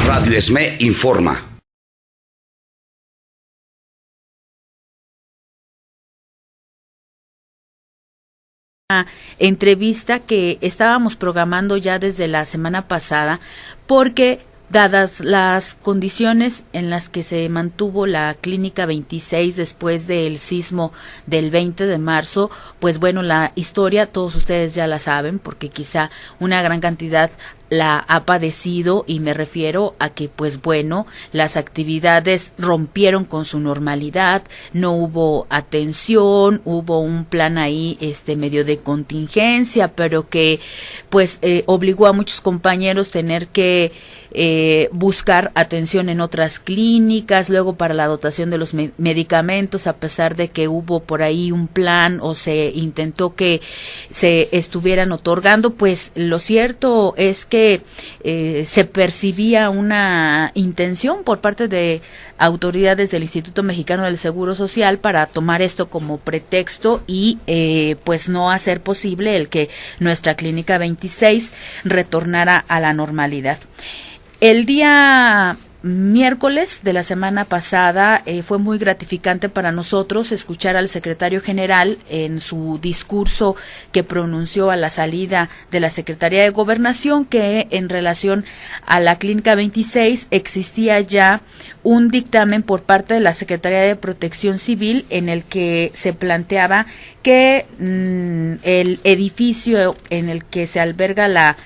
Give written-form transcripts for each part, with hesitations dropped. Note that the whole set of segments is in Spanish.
Radio ESME informa. Entrevista que estábamos programando ya desde la semana pasada, porque dadas las condiciones en las que se mantuvo la Clínica 26 después del sismo del 20 de marzo, pues bueno, la historia todos ustedes ya la saben, porque quizá una gran cantidad la ha padecido, y me refiero a que pues bueno, las actividades rompieron con su normalidad, no hubo atención, hubo un plan ahí medio de contingencia, pero que pues obligó a muchos compañeros tener que buscar atención en otras clínicas, luego para la dotación de los medicamentos, a pesar de que hubo por ahí un plan o se intentó que se estuvieran otorgando, pues lo cierto es que se percibía una intención por parte de autoridades del Instituto Mexicano del Seguro Social para tomar esto como pretexto y pues no hacer posible el que nuestra Clínica 26 retornara a la normalidad. El día miércoles de la semana pasada fue muy gratificante para nosotros escuchar al secretario general en su discurso que pronunció a la salida de la Secretaría de Gobernación, que en relación a la Clínica 26 existía ya un dictamen por parte de la Secretaría de Protección Civil en el que se planteaba que el edificio en el que se alberga la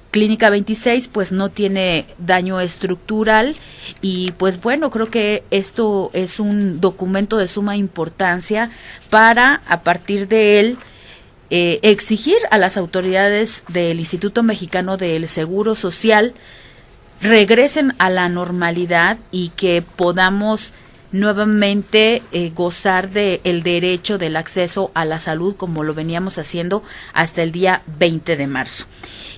Clínica 26 pues no tiene daño estructural, y pues bueno, creo que esto es un documento de suma importancia para, a partir de él, exigir a las autoridades del Instituto Mexicano del Seguro Social regresen a la normalidad y que podamos nuevamente gozar de el derecho del acceso a la salud como lo veníamos haciendo hasta el día 20 de marzo.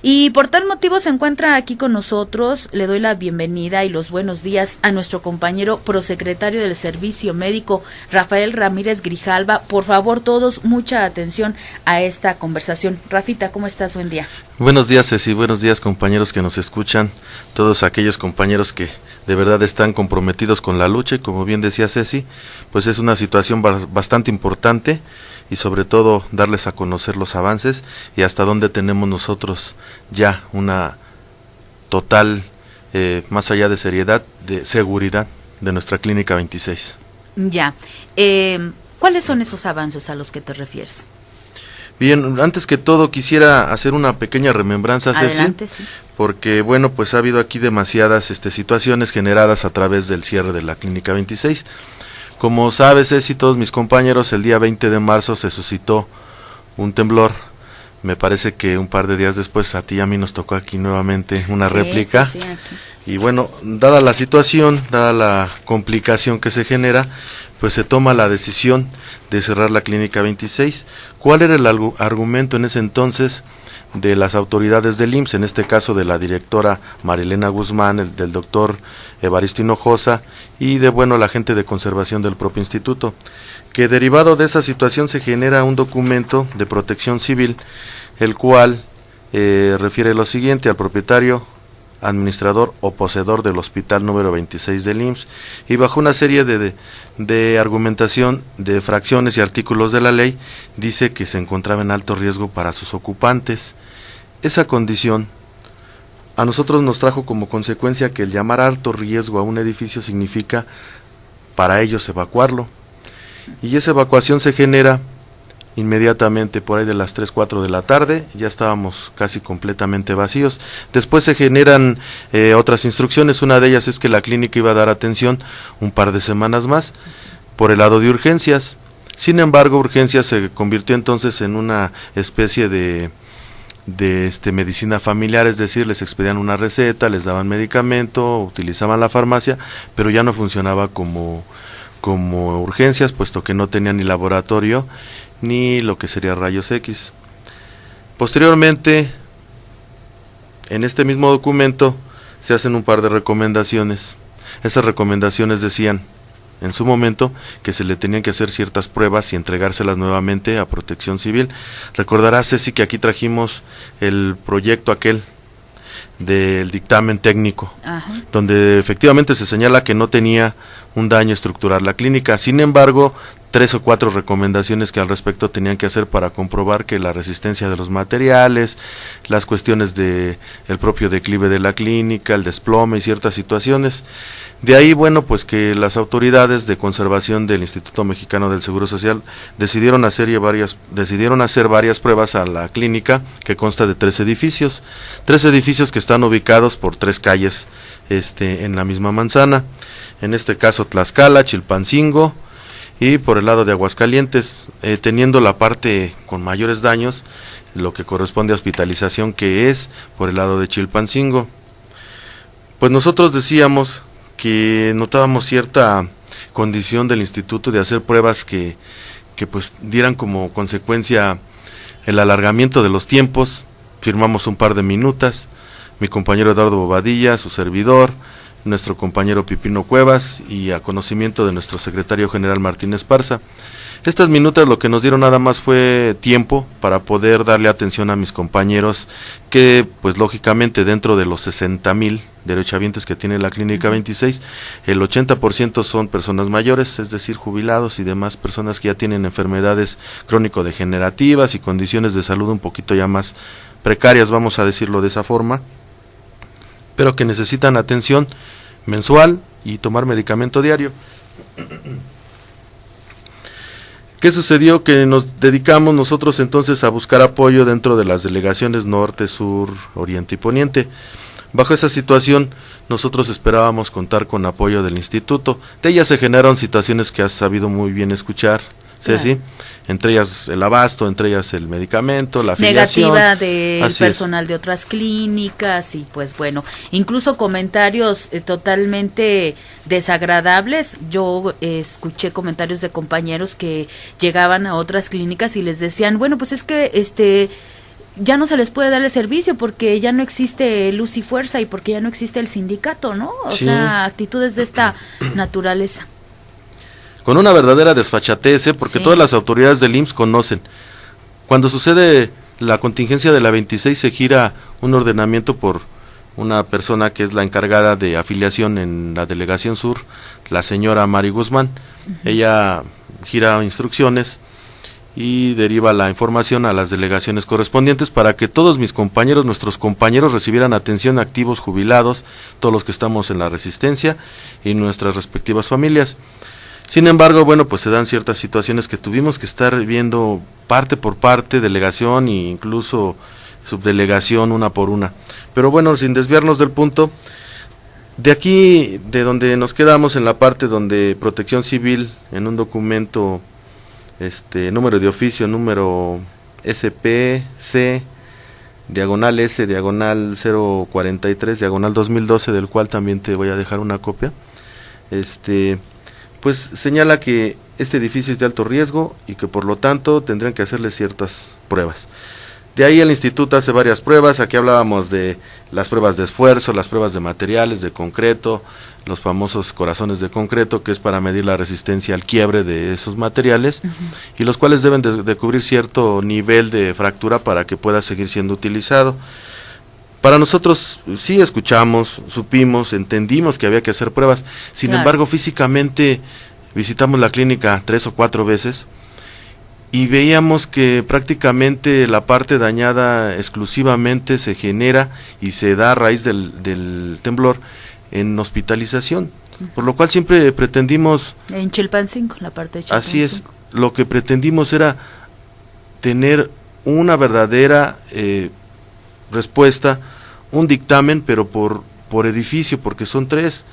Y por tal motivo se encuentra aquí con nosotros. Le doy la bienvenida y los buenos días a nuestro compañero prosecretario del Servicio Médico, Rafael Ramírez Grijalva. Por favor, todos, mucha atención a esta conversación. Rafita, ¿cómo estás? Buen día. Buenos días, Ceci. Buenos días, compañeros que nos escuchan. Todos aquellos compañeros que de verdad están comprometidos con la lucha, y como bien decía Ceci, pues es una situación bastante importante, y sobre todo darles a conocer los avances y hasta dónde tenemos nosotros ya una total, más allá de seriedad, de seguridad de nuestra Clínica 26. Ya. ¿Cuáles son esos avances a los que te refieres? Bien, antes que todo quisiera hacer una pequeña remembranza, Ceci. Adelante, sí. Porque bueno, pues ha habido aquí demasiadas situaciones generadas a través del cierre de la Clínica 26. Como sabes, Ceci, todos mis compañeros, el día 20 de marzo se suscitó un temblor. Me parece que un par de días después a ti y a mí nos tocó aquí nuevamente una réplica. Sí, aquí. Y bueno, dada la situación, dada la complicación que se genera, pues se toma la decisión de cerrar la Clínica 26. ¿Cuál era el argumento en ese entonces de las autoridades del IMSS, en este caso de la directora Marilena Guzmán, del doctor Evaristo Hinojosa y de la gente de conservación del propio instituto? Que derivado de esa situación se genera un documento de protección civil, el cual refiere lo siguiente: al propietario, administrador o poseedor del hospital número 26 del IMSS, y bajo una serie de argumentación de fracciones y artículos de la ley, dice que se encontraba en alto riesgo para sus ocupantes. Esa condición a nosotros nos trajo como consecuencia que el llamar alto riesgo a un edificio significa para ellos evacuarlo, y esa evacuación se genera inmediatamente por ahí de las 3, 4 de la tarde. Ya estábamos casi completamente vacíos. Después se generan otras instrucciones. Una de ellas es que la clínica iba a dar atención un par de semanas más por el lado de urgencias. Sin embargo, urgencias se convirtió entonces en una especie de medicina familiar, es decir, les expedían una receta, les daban medicamento, utilizaban la farmacia, pero ya no funcionaba como urgencias, puesto que no tenía ni laboratorio ni lo que sería rayos X. Posteriormente, en este mismo documento se hacen un par de recomendaciones. Esas recomendaciones decían en su momento que se le tenían que hacer ciertas pruebas y entregárselas nuevamente a Protección Civil. Recordarás, Ceci, que aquí trajimos el proyecto aquel del dictamen técnico. Ajá. Ajá. donde efectivamente se señala que no tenía un daño estructural la clínica. Sin embargo, 3 o 4 recomendaciones que al respecto tenían que hacer para comprobar que la resistencia de los materiales, las cuestiones de el propio declive de la clínica, el desplome y ciertas situaciones. De ahí, bueno, pues que las autoridades de conservación del Instituto Mexicano del Seguro Social decidieron hacer varias pruebas a la clínica, que consta de 3 edificios que están ubicados por 3 calles en la misma manzana. En este caso Tlaxcala, Chilpancingo y por el lado de Aguascalientes, teniendo la parte con mayores daños, lo que corresponde a hospitalización, que es por el lado de Chilpancingo. Pues nosotros decíamos que notábamos cierta condición del instituto de hacer pruebas que pues dieran como consecuencia el alargamiento de los tiempos. Firmamos un par de minutas, mi compañero Eduardo Bobadilla, su servidor, nuestro compañero Pipino Cuevas y a conocimiento de nuestro secretario general Martín Esparza. Estas minutas lo que nos dieron nada más fue tiempo para poder darle atención a mis compañeros que pues lógicamente dentro de los 60,000 derechohabientes que tiene la Clínica 26, el 80% son personas mayores, es decir, jubilados y demás personas que ya tienen enfermedades crónico-degenerativas y condiciones de salud un poquito ya más precarias, vamos a decirlo de esa forma, pero que necesitan atención mensual y tomar medicamento diario. ¿Qué sucedió? Que nos dedicamos nosotros entonces a buscar apoyo dentro de las delegaciones norte, sur, oriente y poniente. Bajo esa situación, nosotros esperábamos contar con apoyo del instituto. De ellas se generaron situaciones que has sabido muy bien escuchar, Ceci, claro. Entre ellas el abasto, entre ellas el medicamento, la afiliación. Negativa del personal de otras clínicas y pues bueno, incluso comentarios totalmente desagradables. Yo escuché comentarios de compañeros que llegaban a otras clínicas y les decían, bueno, pues es que ya no se les puede dar el servicio porque ya no existe luz y fuerza y porque ya no existe el sindicato, ¿no? O sea, actitudes de esta naturaleza. Con una verdadera desfachatez, porque todas las autoridades del IMSS conocen. Cuando sucede la contingencia de la 26 se gira un ordenamiento por una persona que es la encargada de afiliación en la Delegación Sur, la señora Mari Guzmán. Ella gira instrucciones y deriva la información a las delegaciones correspondientes para que todos nuestros compañeros recibieran atención, activos, jubilados, todos los que estamos en la resistencia y nuestras respectivas familias. Sin embargo, bueno, pues se dan ciertas situaciones que tuvimos que estar viendo parte por parte, delegación e incluso subdelegación una por una. Pero bueno, sin desviarnos del punto, de aquí, de donde nos quedamos en la parte donde Protección Civil, en un documento, número de oficio, número SPC, diagonal S, diagonal 043, diagonal 2012, del cual también te voy a dejar una copia, pues señala que este edificio es de alto riesgo y que por lo tanto tendrían que hacerle ciertas pruebas. De ahí el instituto hace varias pruebas. Aquí hablábamos de las pruebas de esfuerzo, las pruebas de materiales, de concreto, los famosos corazones de concreto, que es para medir la resistencia al quiebre de esos materiales, y los cuales deben de cubrir cierto nivel de fractura para que pueda seguir siendo utilizado. Para nosotros sí escuchamos, supimos, entendimos que había que hacer pruebas. Sin embargo, físicamente visitamos la clínica 3 o 4 veces y veíamos que prácticamente la parte dañada exclusivamente se genera y se da a raíz del temblor en hospitalización, por lo cual siempre pretendimos... En Chilpancingo, la parte de Chilpancingo. Así es, lo que pretendimos era tener una verdadera respuesta, un dictamen, pero por edificio, porque son 3.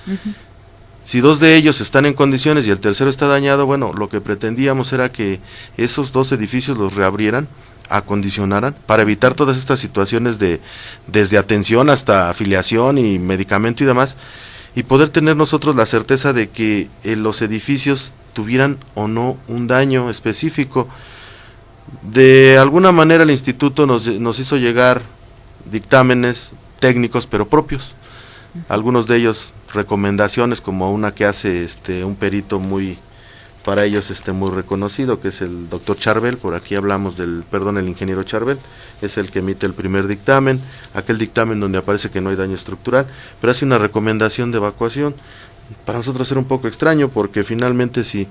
Si 2 de ellos están en condiciones y el tercero está dañado, bueno, lo que pretendíamos era que esos 2 edificios los reabrieran, acondicionaran, para evitar todas estas situaciones desde atención hasta afiliación y medicamento y demás, y poder tener nosotros la certeza de que los edificios tuvieran o no un daño específico. De alguna manera el instituto nos hizo llegar dictámenes técnicos pero propios, algunos de ellos recomendaciones, como una que hace un perito muy para ellos muy reconocido, que es el doctor Charbel. Por aquí hablamos el ingeniero Charbel, es el que emite el primer dictamen, aquel dictamen donde aparece que no hay daño estructural, pero hace una recomendación de evacuación. Para nosotros era un poco extraño, porque finalmente si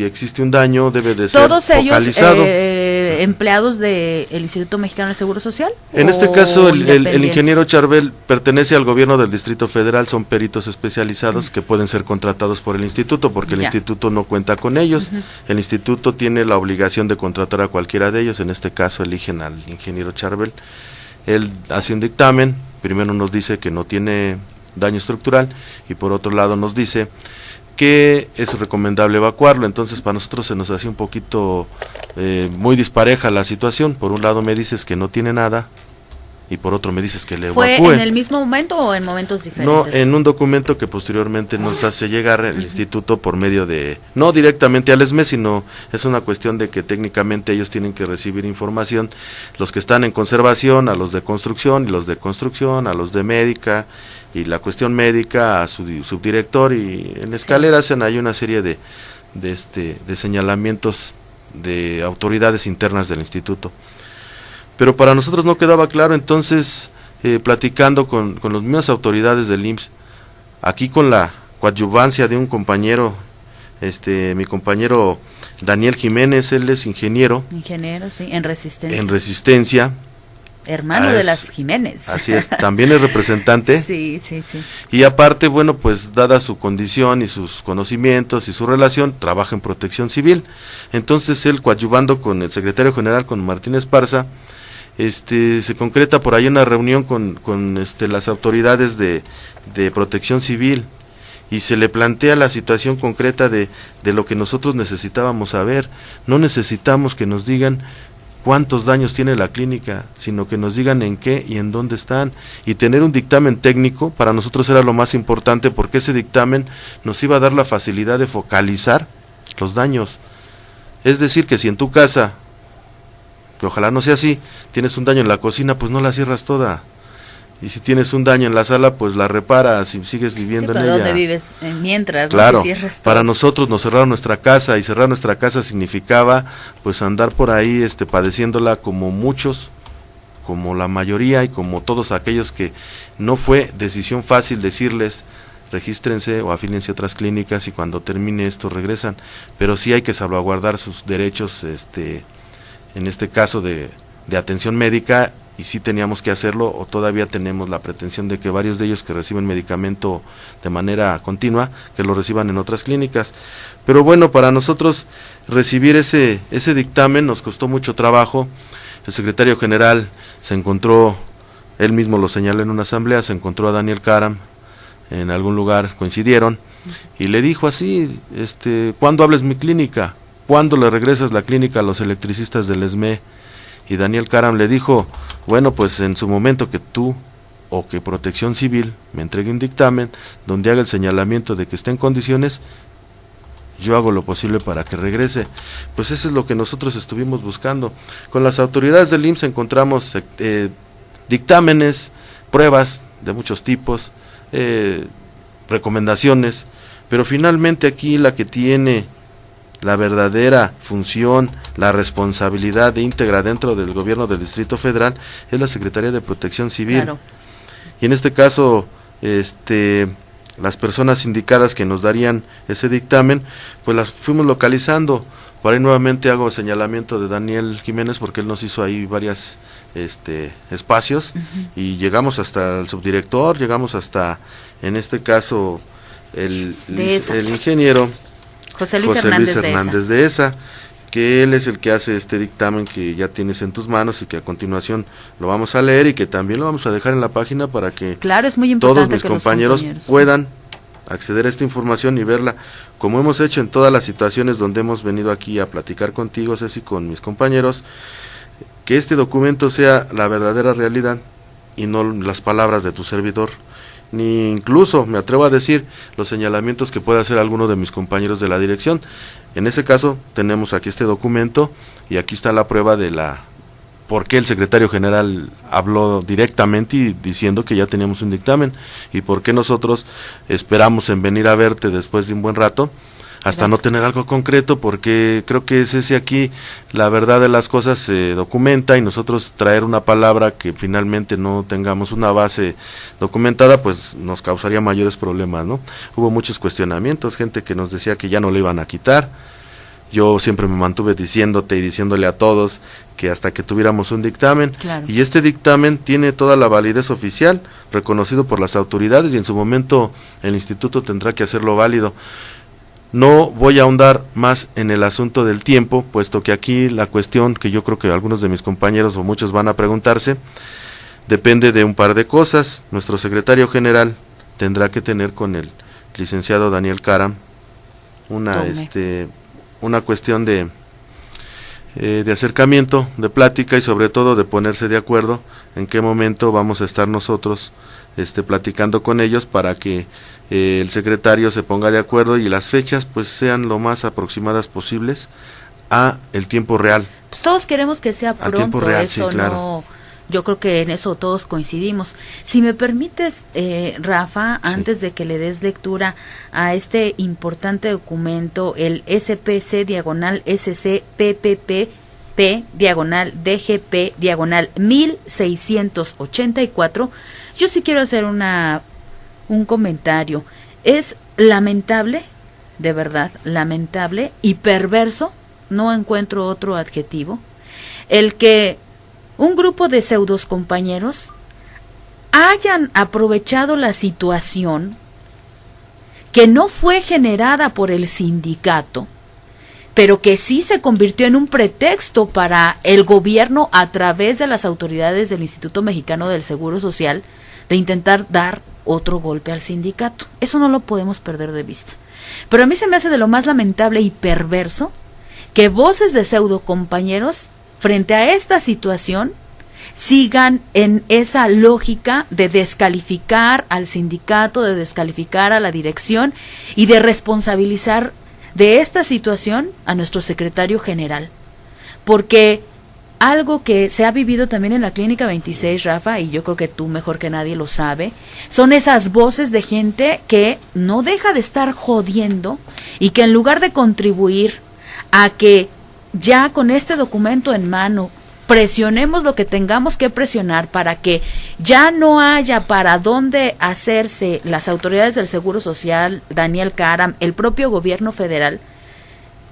existe un daño debe de ser focalizado. ¿Todos ellos empleados del Instituto Mexicano del Seguro Social? En este caso el ingeniero Charbel pertenece al gobierno del Distrito Federal, son peritos especializados que pueden ser contratados por el instituto, porque el instituto no cuenta con ellos. El instituto tiene la obligación de contratar a cualquiera de ellos, en este caso eligen al ingeniero Charbel. Él hace un dictamen, primero nos dice que no tiene daño estructural y por otro lado nos dice que es recomendable evacuarlo. Entonces para nosotros se nos hacía un poquito muy dispareja la situación. Por un lado me dices que no tiene nada y por otro me dices que le evacúe. ¿Fue en el mismo momento o en momentos diferentes? No, en un documento que posteriormente nos hace llegar el instituto por medio de, no directamente al ESME, sino es una cuestión de que técnicamente ellos tienen que recibir información, los que están en conservación, a los de construcción, y los de construcción, a los de médica, y la cuestión médica a su subdirector, y en escalera hacen ahí una serie de señalamientos de autoridades internas del instituto. Pero para nosotros no quedaba claro, entonces platicando con las mismas autoridades del IMSS, aquí con la coadyuvancia de un compañero, mi compañero Daniel Jiménez, él es ingeniero. Ingeniero, sí, en Resistencia. En Resistencia. Hermano de las Jiménez. Así es, también es representante. Sí. Y aparte, bueno, pues dada su condición y sus conocimientos y su relación, trabaja en Protección Civil. Entonces él, coadyuvando con el secretario general, con Martín Esparza, se concreta por ahí una reunión con las autoridades de Protección Civil, y se le plantea la situación concreta de lo que nosotros necesitábamos saber. No necesitamos que nos digan cuántos daños tiene la clínica, sino que nos digan en qué y en dónde están, y tener un dictamen técnico para nosotros era lo más importante, porque ese dictamen nos iba a dar la facilidad de focalizar los daños. Es decir, que si en tu casa, que ojalá no sea así, tienes un daño en la cocina, pues no la cierras toda, y si tienes un daño en la sala, pues la reparas y sigues viviendo en ella. ¿Dónde vives mientras? Claro, no se cierras todo. Para nosotros nos cerraron nuestra casa, y cerrar nuestra casa significaba pues andar por ahí padeciéndola como muchos, como la mayoría y como todos aquellos que no fue decisión fácil decirles regístrense o afílense a otras clínicas y cuando termine esto regresan, pero sí hay que salvaguardar sus derechos, en este caso de atención médica, y sí teníamos que hacerlo, o todavía tenemos la pretensión de que varios de ellos que reciben medicamento de manera continua, que lo reciban en otras clínicas. Pero bueno, para nosotros recibir ese dictamen nos costó mucho trabajo. El secretario general se encontró, él mismo lo señaló en una asamblea, se encontró a Daniel Karam en algún lugar, coincidieron, y le dijo así, ¿cuándo hables mi clínica? ¿Cuándo le regresas la clínica a los electricistas del ESME? Y Daniel Karam le dijo, bueno, pues en su momento que tú o que Protección Civil me entregue un dictamen donde haga el señalamiento de que esté en condiciones, yo hago lo posible para que regrese. Pues eso es lo que nosotros estuvimos buscando. Con las autoridades del IMSS encontramos dictámenes, pruebas de muchos tipos, recomendaciones, pero finalmente aquí la que tiene la verdadera función, la responsabilidad íntegra dentro del gobierno del Distrito Federal es la Secretaría de Protección Civil. Claro. Y en este caso, las personas indicadas que nos darían ese dictamen, pues las fuimos localizando. Por ahí nuevamente hago señalamiento de Daniel Jiménez, porque él nos hizo ahí varios espacios, y llegamos hasta el subdirector, llegamos hasta, en este caso, el ingeniero José Luis Hernández de ESA, que él es el que hace este dictamen que ya tienes en tus manos y que a continuación lo vamos a leer y que también lo vamos a dejar en la página para que es muy todos mis compañeros puedan acceder a esta información y verla, como hemos hecho en todas las situaciones donde hemos venido aquí a platicar contigo, Ceci, con mis compañeros, que este documento sea la verdadera realidad y no las palabras de tu servidor, ni incluso, me atrevo a decir, los señalamientos que pueda hacer alguno de mis compañeros de la dirección. En ese caso, tenemos aquí este documento, y aquí está la prueba de por qué el secretario general habló directamente y diciendo que ya teníamos un dictamen, y por qué nosotros esperamos en venir a verte después de un buen rato, hasta no tener algo concreto, porque creo que es ese aquí, la verdad de las cosas se documenta, y nosotros traer una palabra que finalmente no tengamos una base documentada, pues nos causaría mayores problemas, ¿no? Hubo muchos cuestionamientos, gente que nos decía que ya no le iban a quitar. Yo siempre me mantuve diciéndote y diciéndole a todos que hasta que tuviéramos un dictamen, Claro. y este dictamen tiene toda la validez oficial, reconocido por las autoridades, y en su momento el instituto tendrá que hacerlo válido. No voy a ahondar más en el asunto del tiempo, puesto que aquí la cuestión que yo creo que algunos de mis compañeros o muchos van a preguntarse, depende de un par de cosas. Nuestro secretario general tendrá que tener con el licenciado Daniel Caram una cuestión de acercamiento, de plática, y sobre todo de ponerse de acuerdo en qué momento vamos a estar nosotros platicando con ellos, para que el secretario se ponga de acuerdo y las fechas pues sean lo más aproximadas posibles a el tiempo real. Pues todos queremos que sea pronto, tiempo real, eso sí, claro. no, yo creo que en eso todos coincidimos. Si me permites, Rafa, antes de que le des lectura a este importante documento, el SPC/PPP/DGP/1684, yo sí quiero hacer un comentario. Es lamentable, de verdad, lamentable y perverso, no encuentro otro adjetivo, el que un grupo de pseudos compañeros hayan aprovechado la situación que no fue generada por el sindicato, pero que sí se convirtió en un pretexto para el gobierno, a través de las autoridades del Instituto Mexicano del Seguro Social, de intentar dar otro golpe al sindicato. Eso no lo podemos perder de vista. Pero a mí se me hace de lo más lamentable y perverso que voces de pseudo compañeros, frente a esta situación, sigan en esa lógica de descalificar al sindicato, de descalificar a la dirección y de responsabilizar de esta situación a nuestro secretario general. Porque algo que se ha vivido también en la Clínica 26, Rafa, y yo creo que tú mejor que nadie lo sabe, son esas voces de gente que no deja de estar jodiendo, y que en lugar de contribuir a que ya con este documento en mano presionemos lo que tengamos que presionar para que ya no haya para dónde hacerse las autoridades del Seguro Social, Daniel Caram, el propio gobierno federal,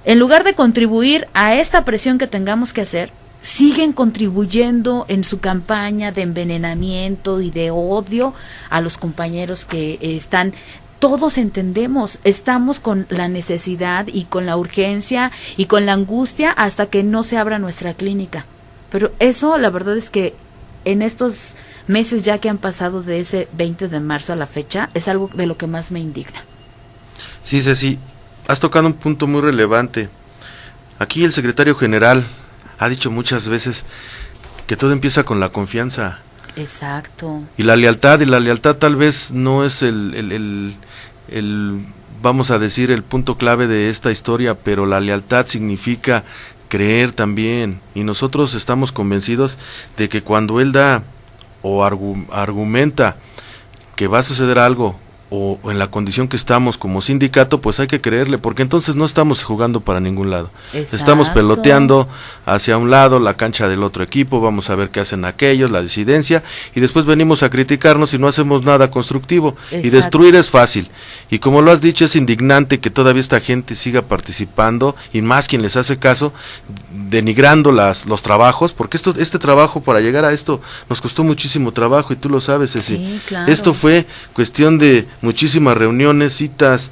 en lugar de contribuir a esta presión que tengamos que hacer, siguen contribuyendo en su campaña de envenenamiento y de odio a los compañeros que están. Todos entendemos, estamos con la necesidad y con la urgencia y con la angustia hasta que no se abra nuestra clínica. Pero eso, la verdad es que en estos meses ya que han pasado de ese 20 de marzo a la fecha, es algo de lo que más me indigna. Sí, Ceci, has tocado un punto muy relevante. Aquí el secretario general ha dicho muchas veces que todo empieza con la confianza. Exacto. Y la lealtad tal vez no es vamos a decir, el punto clave de esta historia, pero la lealtad significa creer también, y nosotros estamos convencidos de que cuando él da o argumenta que va a suceder algo, o en la condición que estamos como sindicato, pues hay que creerle, porque entonces no estamos jugando para ningún lado. Exacto. Estamos peloteando hacia un lado, la cancha del otro equipo, vamos a ver qué hacen aquellos, la disidencia, y después venimos a criticarnos y no hacemos nada constructivo. Exacto. Y destruir es fácil, y como lo has dicho, es indignante que todavía esta gente siga participando, y más quien les hace caso, denigrando los trabajos, porque este trabajo, para llegar a esto, nos costó muchísimo trabajo, y tú lo sabes, Ceci. Sí, claro. Esto fue cuestión de muchísimas reuniones, citas,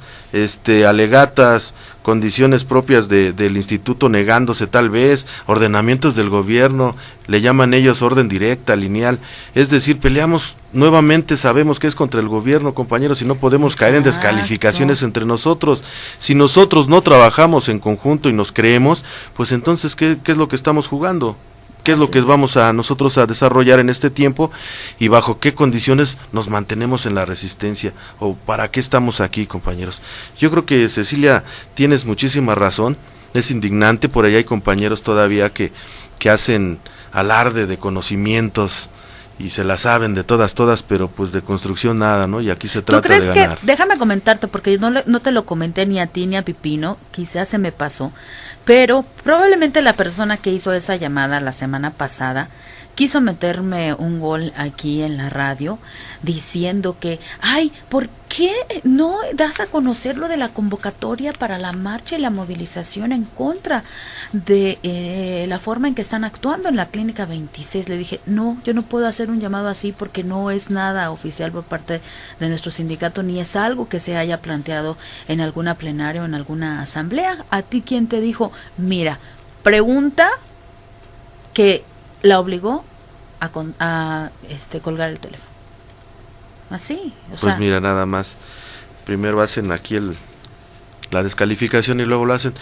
alegatas, condiciones propias del instituto negándose tal vez, ordenamientos del gobierno, le llaman ellos orden directa, lineal, es decir, peleamos nuevamente, sabemos que es contra el gobierno, compañeros, y no podemos caer en descalificaciones entre nosotros. Si nosotros no trabajamos en conjunto y nos creemos, pues entonces, ¿qué es lo que estamos jugando? ¿Qué es lo que vamos a nosotros a desarrollar en este tiempo, y bajo qué condiciones nos mantenemos en la resistencia, o para qué estamos aquí, compañeros? Yo creo que, Cecilia, tienes muchísima razón, es indignante, por ahí hay compañeros todavía que hacen alarde de conocimientos y se la saben de todas, pero pues de construcción nada, ¿no? Y aquí se trata ¿Tú crees de ganar. que, déjame comentarte, porque yo no te lo comenté ni a ti ni a Pipino, quizás se me pasó, pero probablemente la persona que hizo esa llamada la semana pasada quiso meterme un gol aquí en la radio diciendo que, ay, ¿por qué no das a conocer lo de la convocatoria para la marcha y la movilización en contra de la forma en que están actuando en la Clínica 26? Le dije, no, yo no puedo hacer un llamado así porque no es nada oficial por parte de nuestro sindicato, ni es algo que se haya planteado en alguna plenaria o en alguna asamblea. ¿A ti quién te dijo? Mira, pregunta que la obligó a colgar el teléfono. Así, o pues sea, mira, nada más. Primero hacen aquí la descalificación y luego lo hacen.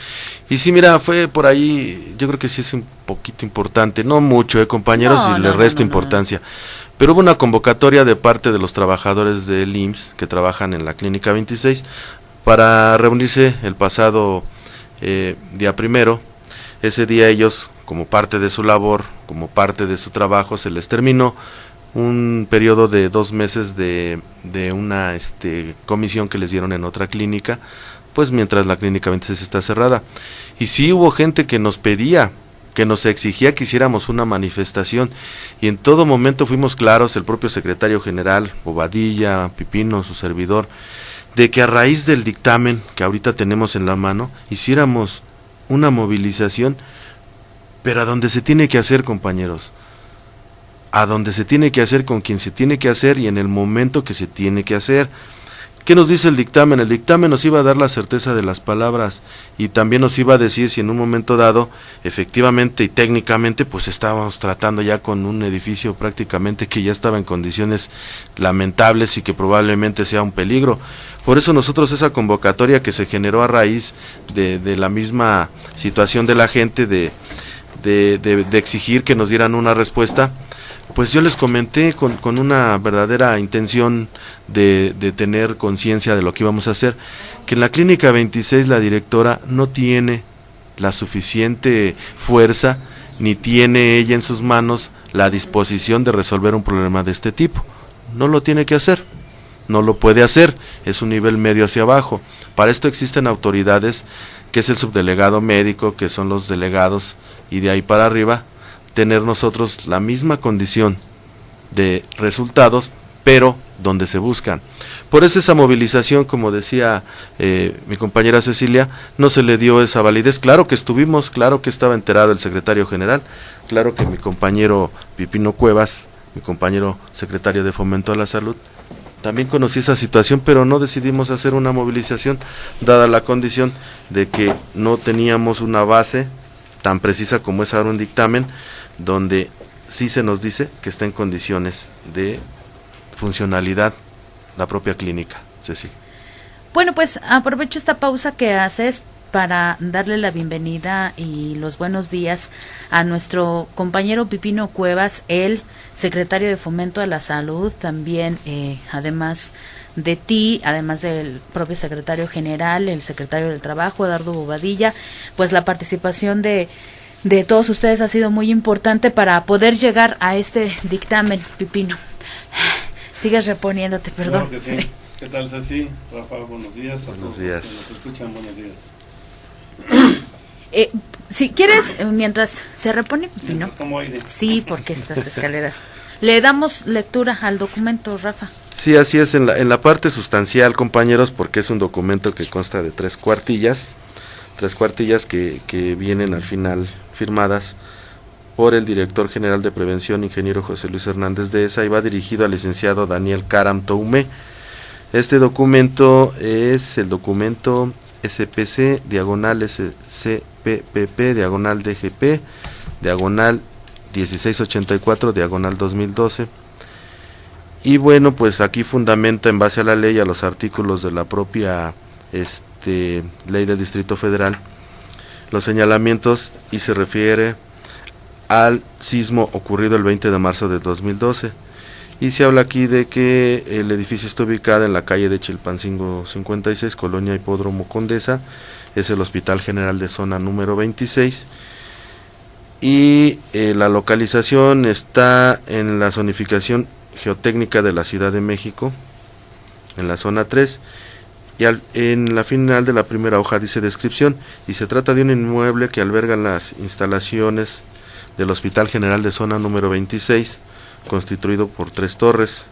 Y sí, mira, fue por ahí, yo creo que sí es un poquito importante, no mucho, compañeros, No, y le resto importancia. Pero hubo una convocatoria de parte de los trabajadores del IMSS que trabajan en la Clínica 26 para reunirse el pasado día 1. Ese día ellos, como parte de su labor, como parte de su trabajo, se les terminó un periodo de 2 meses de una comisión que les dieron en otra clínica, pues mientras la Clínica 26 está cerrada. Y sí hubo gente que nos pedía, que nos exigía que hiciéramos una manifestación, y en todo momento fuimos claros, el propio secretario general, Bobadilla, Pipino, su servidor, de que a raíz del dictamen que ahorita tenemos en la mano, hiciéramos una movilización, pero a donde se tiene que hacer, compañeros, a donde se tiene que hacer, con quien se tiene que hacer y en el momento que se tiene que hacer. ¿Qué nos dice el dictamen? El dictamen nos iba a dar la certeza de las palabras y también nos iba a decir si en un momento dado, efectivamente y técnicamente, pues estábamos tratando ya con un edificio prácticamente que ya estaba en condiciones lamentables y que probablemente sea un peligro. Por eso nosotros esa convocatoria que se generó a raíz de la misma situación de la gente de exigir que nos dieran una respuesta, pues yo les comenté con una verdadera intención de tener conciencia de lo que íbamos a hacer, que en la Clínica 26 la directora no tiene la suficiente fuerza, ni tiene ella en sus manos la disposición de resolver un problema de este tipo. No lo tiene que hacer, no lo puede hacer, es un nivel medio hacia abajo. Para esto existen autoridades, que es el subdelegado médico, que son los delegados, y de ahí para arriba, tener nosotros la misma condición de resultados, pero donde se buscan. Por eso esa movilización, como decía mi compañera Cecilia, no se le dio esa validez. Claro que estuvimos, claro que estaba enterado el secretario general, claro que mi compañero Pipino Cuevas, mi compañero secretario de Fomento a la Salud, también conocí esa situación, pero no decidimos hacer una movilización, dada la condición de que no teníamos una base tan precisa como es ahora un dictamen, donde sí se nos dice que está en condiciones de funcionalidad la propia clínica. Ceci. Bueno, pues aprovecho esta pausa que haces para darle la bienvenida y los buenos días a nuestro compañero Pipino Cuevas, el secretario de Fomento a la Salud, también además de ti, además del propio secretario general, el secretario del Trabajo, Eduardo Bobadilla, pues la participación de todos ustedes ha sido muy importante para poder llegar a este dictamen, Pipino. Sigues reponiéndote, perdón. Claro que sí. ¿Qué tal, Ceci? Rafa, buenos días. Buenos días. Los que nos escuchan, buenos días. Si quieres, mientras se repone, Pipino. Tomo aire. Sí, porque estas escaleras. Le damos lectura al documento, Rafa. Sí, así es, en la parte sustancial, compañeros, porque es un documento que consta de 3 cuartillas que vienen al final firmadas por el director general de Prevención, ingeniero José Luis Hernández de ESA, y va dirigido al licenciado Daniel Karam Toumé. Este documento es el documento SPC, diagonal SCPPP, diagonal DGP, diagonal 1684, diagonal 2012. Y bueno, pues aquí fundamenta en base a la ley, a los artículos de la propia ley del Distrito Federal, los señalamientos, y se refiere al sismo ocurrido el 20 de marzo de 2012. Y se habla aquí de que el edificio está ubicado en la calle de Chilpancingo 56, Colonia Hipódromo Condesa, es el Hospital General de Zona número 26, y la localización está en la zonificación geotécnica de la Ciudad de México, en la zona 3, y en la final de la primera hoja dice descripción, y se trata de un inmueble que alberga las instalaciones del Hospital General de Zona número 26, constituido por 3 torres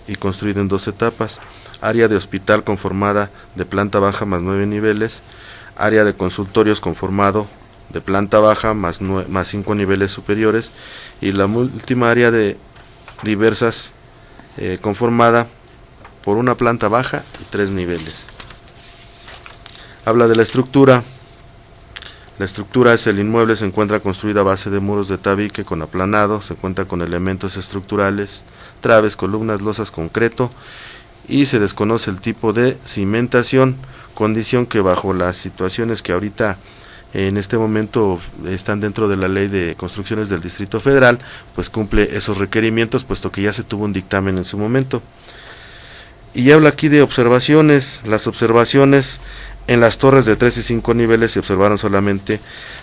y construido en 2 etapas, área de hospital conformada de planta baja más 9 niveles, área de consultorios conformado de planta baja más 5 niveles superiores, y la última área de diversas conformada por una planta baja y 3 niveles. Habla de la estructura. La estructura es el inmueble, se encuentra construida a base de muros de tabique con aplanado, se cuenta con elementos estructurales, traves, columnas, losas, concreto, y se desconoce el tipo de cimentación, condición que bajo las situaciones que ahorita en este momento están dentro de la ley de construcciones del Distrito Federal, pues cumple esos requerimientos, puesto que ya se tuvo un dictamen en su momento. Y habla aquí de observaciones. Las observaciones: en las torres de 3 y 5 niveles se observaron solamente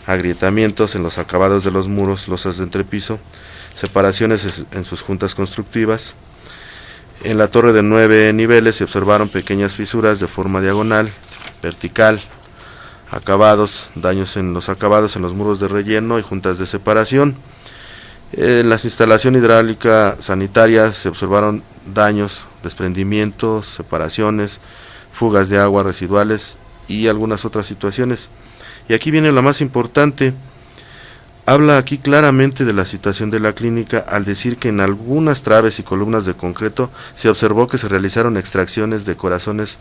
agrietamientos en los acabados de los muros, losas de entrepiso, separaciones en sus juntas constructivas. En la torre de 9 niveles se observaron pequeñas fisuras de forma diagonal, vertical, acabados, daños en los acabados en los muros de relleno y juntas de separación. En las instalaciones hidráulica sanitaria se observaron daños, desprendimientos, separaciones, fugas de agua residuales y algunas otras situaciones. Y aquí viene la más importante. Habla aquí claramente de la situación de la clínica al decir que en algunas traves y columnas de concreto se observó que se realizaron extracciones de corazones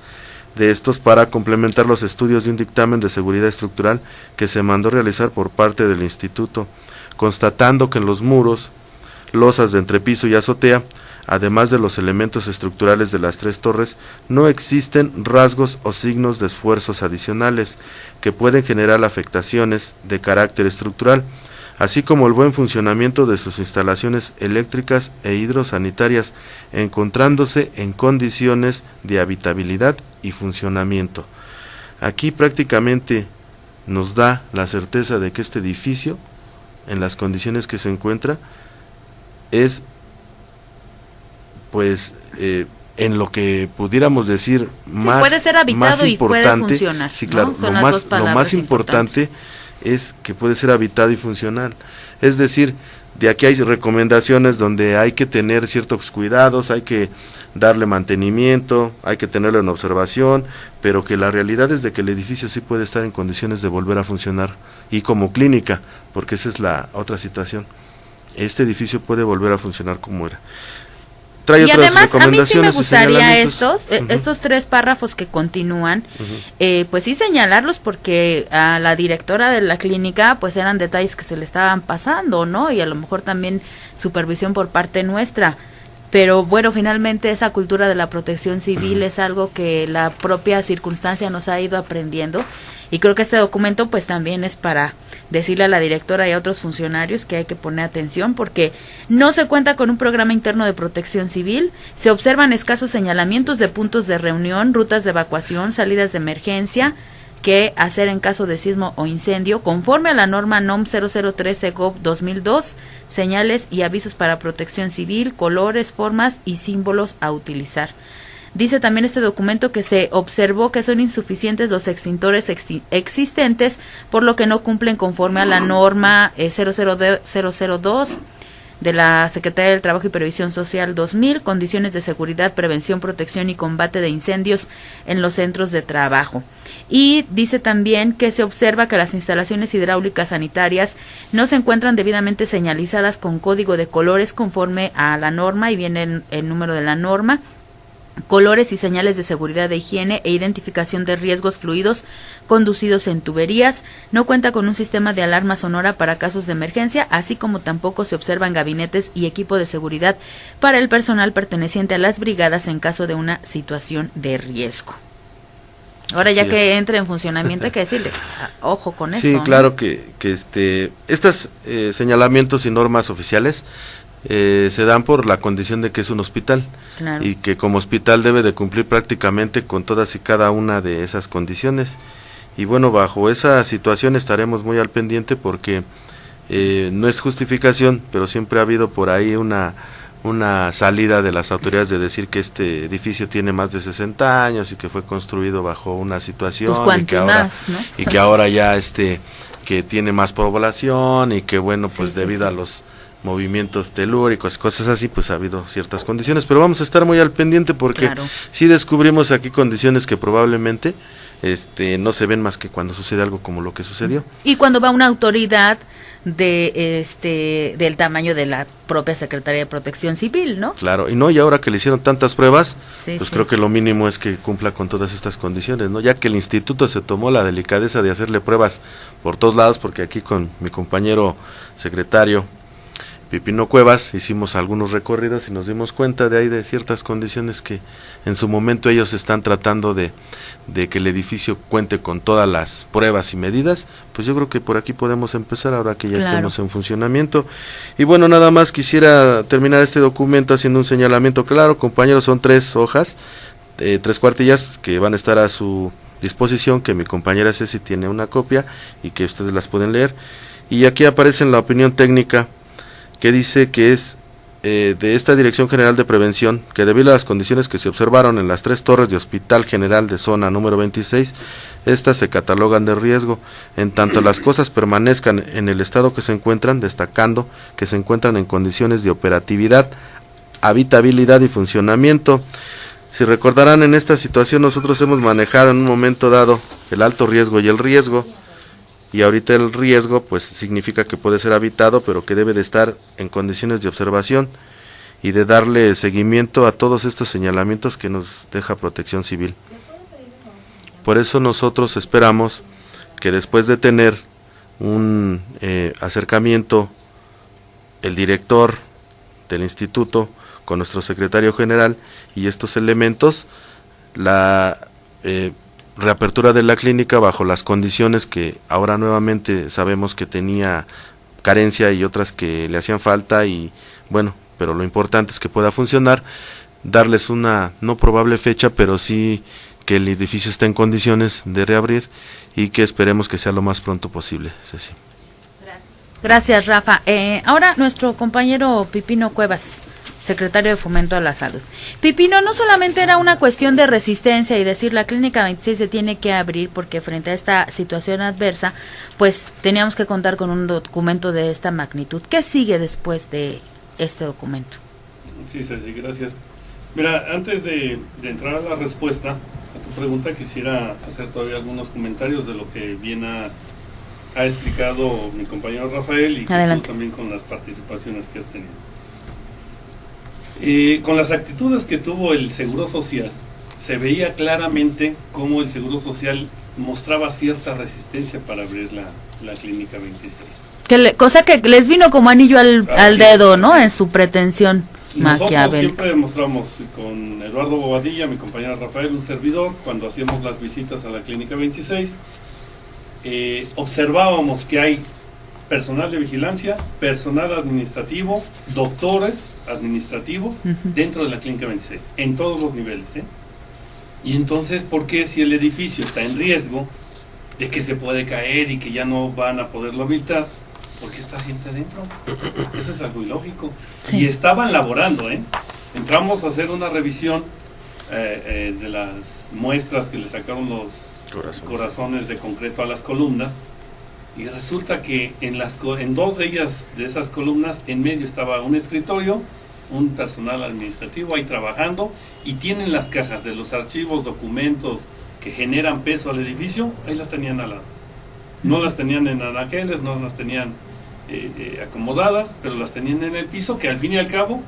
de estos para complementar los estudios de un dictamen de seguridad estructural que se mandó realizar por parte del instituto, constatando que en los muros, losas de entrepiso y azotea, además de los elementos estructurales de las 3 torres, no existen rasgos o signos de esfuerzos adicionales que pueden generar afectaciones de carácter estructural, así como el buen funcionamiento de sus instalaciones eléctricas e hidrosanitarias, encontrándose en condiciones de habitabilidad y funcionamiento. Aquí prácticamente nos da la certeza de que este edificio, en las condiciones que se encuentra, es pues en lo que pudiéramos decir más, puede ser habitado más y importante, puede funcionar, sí, claro, ¿no? Son lo más importante es que puede ser habitado y funcional. Es decir, de aquí hay recomendaciones donde hay que tener ciertos cuidados, hay que darle mantenimiento, hay que tenerlo en observación, pero que la realidad es de que el edificio sí puede estar en condiciones de volver a funcionar, y como clínica, porque esa es la otra situación. Este edificio puede volver a funcionar como era. Y además a mí sí me gustaría estos 3 párrafos que continúan, pues sí señalarlos, porque a la directora de la clínica pues eran detalles que se le estaban pasando, ¿no? Y a lo mejor también supervisión por parte nuestra. Pero bueno, finalmente esa cultura de la protección civil es algo que la propia circunstancia nos ha ido aprendiendo, y creo que este documento pues también es para decirle a la directora y a otros funcionarios que hay que poner atención, porque no se cuenta con un programa interno de protección civil, se observan escasos señalamientos de puntos de reunión, rutas de evacuación, salidas de emergencia, que hacer en caso de sismo o incendio, conforme a la norma NOM 0013-GOV-2002, señales y avisos para protección civil, colores, formas y símbolos a utilizar. Dice también este documento que se observó que son insuficientes los extintores existentes, por lo que no cumplen conforme a la norma 002 de la Secretaría del Trabajo y Previsión Social 2000, condiciones de seguridad, prevención, protección y combate de incendios en los centros de trabajo. Y dice también que se observa que las instalaciones hidráulicas sanitarias no se encuentran debidamente señalizadas con código de colores conforme a la norma, y viene el número de la norma, colores y señales de seguridad de higiene e identificación de riesgos fluidos conducidos en tuberías, no cuenta con un sistema de alarma sonora para casos de emergencia, así como tampoco se observan gabinetes y equipo de seguridad para el personal perteneciente a las brigadas en caso de una situación de riesgo. Ahora ya que entre en funcionamiento hay que decirle, ojo con esto. Sí, claro que estos señalamientos y normas oficiales se dan por la condición de que es un hospital, claro, y que como hospital debe de cumplir prácticamente con todas y cada una de esas condiciones. Y bueno, bajo esa situación estaremos muy al pendiente, porque No es justificación, pero siempre ha habido por ahí una salida de las autoridades de decir que este edificio tiene más de 60 años y que fue construido bajo una situación Pues y que ahora más, ¿no? y que ahora ya que tiene más población y que bueno, pues Sí, debido sí. a los movimientos telúricos, cosas así, pues ha habido ciertas condiciones, pero vamos a estar muy al pendiente porque Claro. sí descubrimos aquí condiciones que probablemente no se ven más que cuando sucede algo como lo que sucedió. Y cuando va una autoridad del tamaño de la propia Secretaría de Protección Civil, ¿no? Claro, y ahora que le hicieron tantas pruebas, Sí, pues sí. creo que lo mínimo es que cumpla con todas estas condiciones, ¿no? Ya que el instituto se tomó la delicadeza de hacerle pruebas por todos lados, porque aquí con mi compañero secretario Pipino Cuevas hicimos algunos recorridos y nos dimos cuenta de ahí de ciertas condiciones que en su momento ellos están tratando de que el edificio cuente con todas las pruebas y medidas. Pues yo creo que por aquí podemos empezar ahora que ya Claro. estemos en funcionamiento. Y bueno, nada más quisiera terminar este documento haciendo un señalamiento claro, compañeros. Son 3 hojas, 3 cuartillas que van a estar a su disposición, que mi compañera Ceci tiene una copia y que ustedes las pueden leer. Y aquí aparece la opinión técnica que dice que es de esta Dirección General de Prevención, que debido a las condiciones que se observaron en las 3 torres de Hospital General de Zona número 26, estas se catalogan de riesgo, en tanto las cosas permanezcan en el estado que se encuentran, destacando que se encuentran en condiciones de operatividad, habitabilidad y funcionamiento. Si recordarán, en esta situación nosotros hemos manejado en un momento dado el alto riesgo y el riesgo, y ahorita el riesgo pues significa que puede ser habitado, pero que debe de estar en condiciones de observación y de darle seguimiento a todos estos señalamientos que nos deja Protección Civil. Por eso nosotros esperamos que después de tener un acercamiento el director del instituto con nuestro secretario general y estos elementos, la reapertura de la clínica bajo las condiciones que ahora nuevamente sabemos que tenía carencia y otras que le hacían falta, y bueno, pero lo importante es que pueda funcionar, darles una no probable fecha, pero sí que el edificio esté en condiciones de reabrir y que esperemos que sea lo más pronto posible. Ceci. Gracias, Rafa. Ahora nuestro compañero Pipino Cuevas, secretario de Fomento a la Salud. Pipino, no solamente era una cuestión de resistencia y decir la Clínica 26 se tiene que abrir porque frente a esta situación adversa, pues teníamos que contar con un documento de esta magnitud. ¿Qué sigue después de este documento? Sí, Ceci, gracias. Mira, antes de entrar a la respuesta a tu pregunta, quisiera hacer todavía algunos comentarios de lo que bien ha explicado mi compañero Rafael y tú también con las participaciones que has tenido. Con las actitudes que tuvo el Seguro Social, se veía claramente cómo el Seguro Social mostraba cierta resistencia para abrir la Clínica 26. Cosa que les vino como anillo al dedo, ¿no? En su pretensión maquiavélica. Nosotros siempre demostramos con Eduardo Bobadilla, mi compañero Rafael, un servidor, cuando hacíamos las visitas a la Clínica 26, observábamos que hay personal de vigilancia, personal administrativo, doctores administrativos dentro de la Clínica 26, en todos los niveles, ¿eh? Y entonces, ¿por qué si el edificio está en riesgo de que se puede caer y que ya no van a poderlo habilitar, por qué está gente adentro? Eso es algo ilógico. Sí. Y estaban laborando, ¿eh? Entramos a hacer una revisión de las muestras que le sacaron los corazones de concreto a las columnas, y resulta que en 2 de ellas, de esas columnas, en medio estaba un escritorio, un personal administrativo ahí trabajando, y tienen las cajas de los archivos, documentos que generan peso al edificio, ahí las tenían al lado. No las tenían en anaqueles, no las tenían acomodadas, pero las tenían en el piso, que al fin y al cabo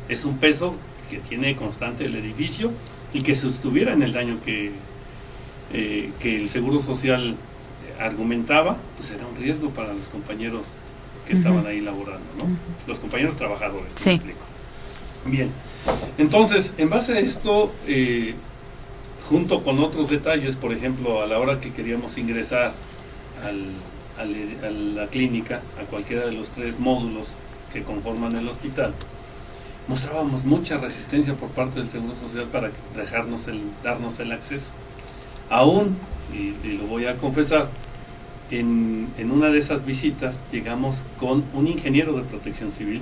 es un peso que tiene constante el edificio, y que sostuviera en el daño que el Seguro Social argumentaba, pues era un riesgo para los compañeros que estaban ahí laborando, ¿no? Los compañeros trabajadores, sí. Me explico. Bien, entonces, en base a esto, junto con otros detalles, por ejemplo, a la hora que queríamos ingresar a la clínica, a cualquiera de los 3 módulos que conforman el hospital, mostrábamos mucha resistencia por parte del Seguro Social para darnos el acceso. Aún, y lo voy a confesar, en una de esas visitas llegamos con un ingeniero de protección civil.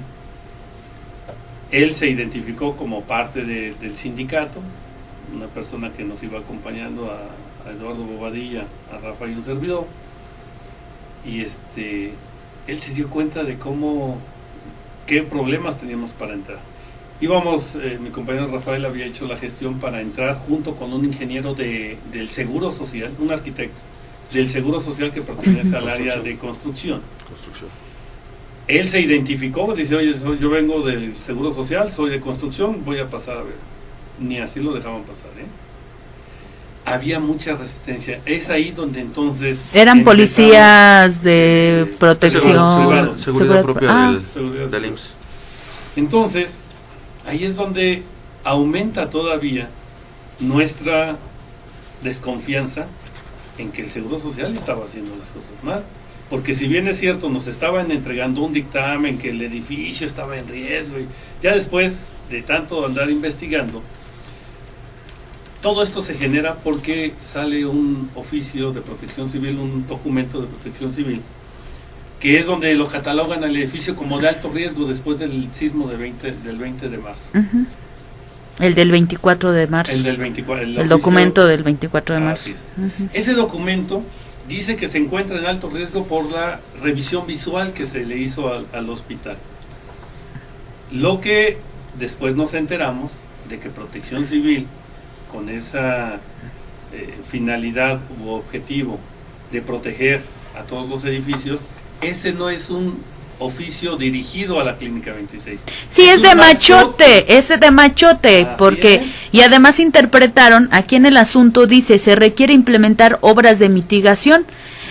Él se identificó como parte del sindicato, una persona que nos iba acompañando a Eduardo Bobadilla, a Rafa y un servidor, y él se dio cuenta de qué problemas teníamos para entrar. Íbamos, mi compañero Rafael había hecho la gestión para entrar junto con un ingeniero del Seguro Social, un arquitecto del Seguro Social que pertenece al área de construcción. Él se identificó, dice, oye, yo vengo del Seguro Social, soy de construcción, voy a pasar a ver. Ni así lo dejaban pasar, Había mucha resistencia. Es ahí donde entonces... Eran policías de protección. Seguridad propia seguridad del IMSS. Entonces, ahí es donde aumenta todavía nuestra desconfianza en que el Seguro Social estaba haciendo las cosas mal. Porque si bien es cierto, nos estaban entregando un dictamen que el edificio estaba en riesgo, y ya después de tanto andar investigando, todo esto se genera porque sale un oficio de protección civil, un documento de protección civil, que es donde lo catalogan al edificio como de alto riesgo después del sismo del 20 de marzo. Uh-huh. El del 24 de marzo. El del 24. El documento del 24 de marzo. Así es. Uh-huh. Ese documento dice que se encuentra en alto riesgo por la revisión visual que se le hizo al hospital. Lo que después nos enteramos de que Protección Civil, con esa finalidad u objetivo de proteger a todos los edificios, ese no es un oficio dirigido a la Clínica 26. Sí, es de machote, es de machote, porque y además interpretaron, aquí en el asunto dice, se requiere implementar obras de mitigación,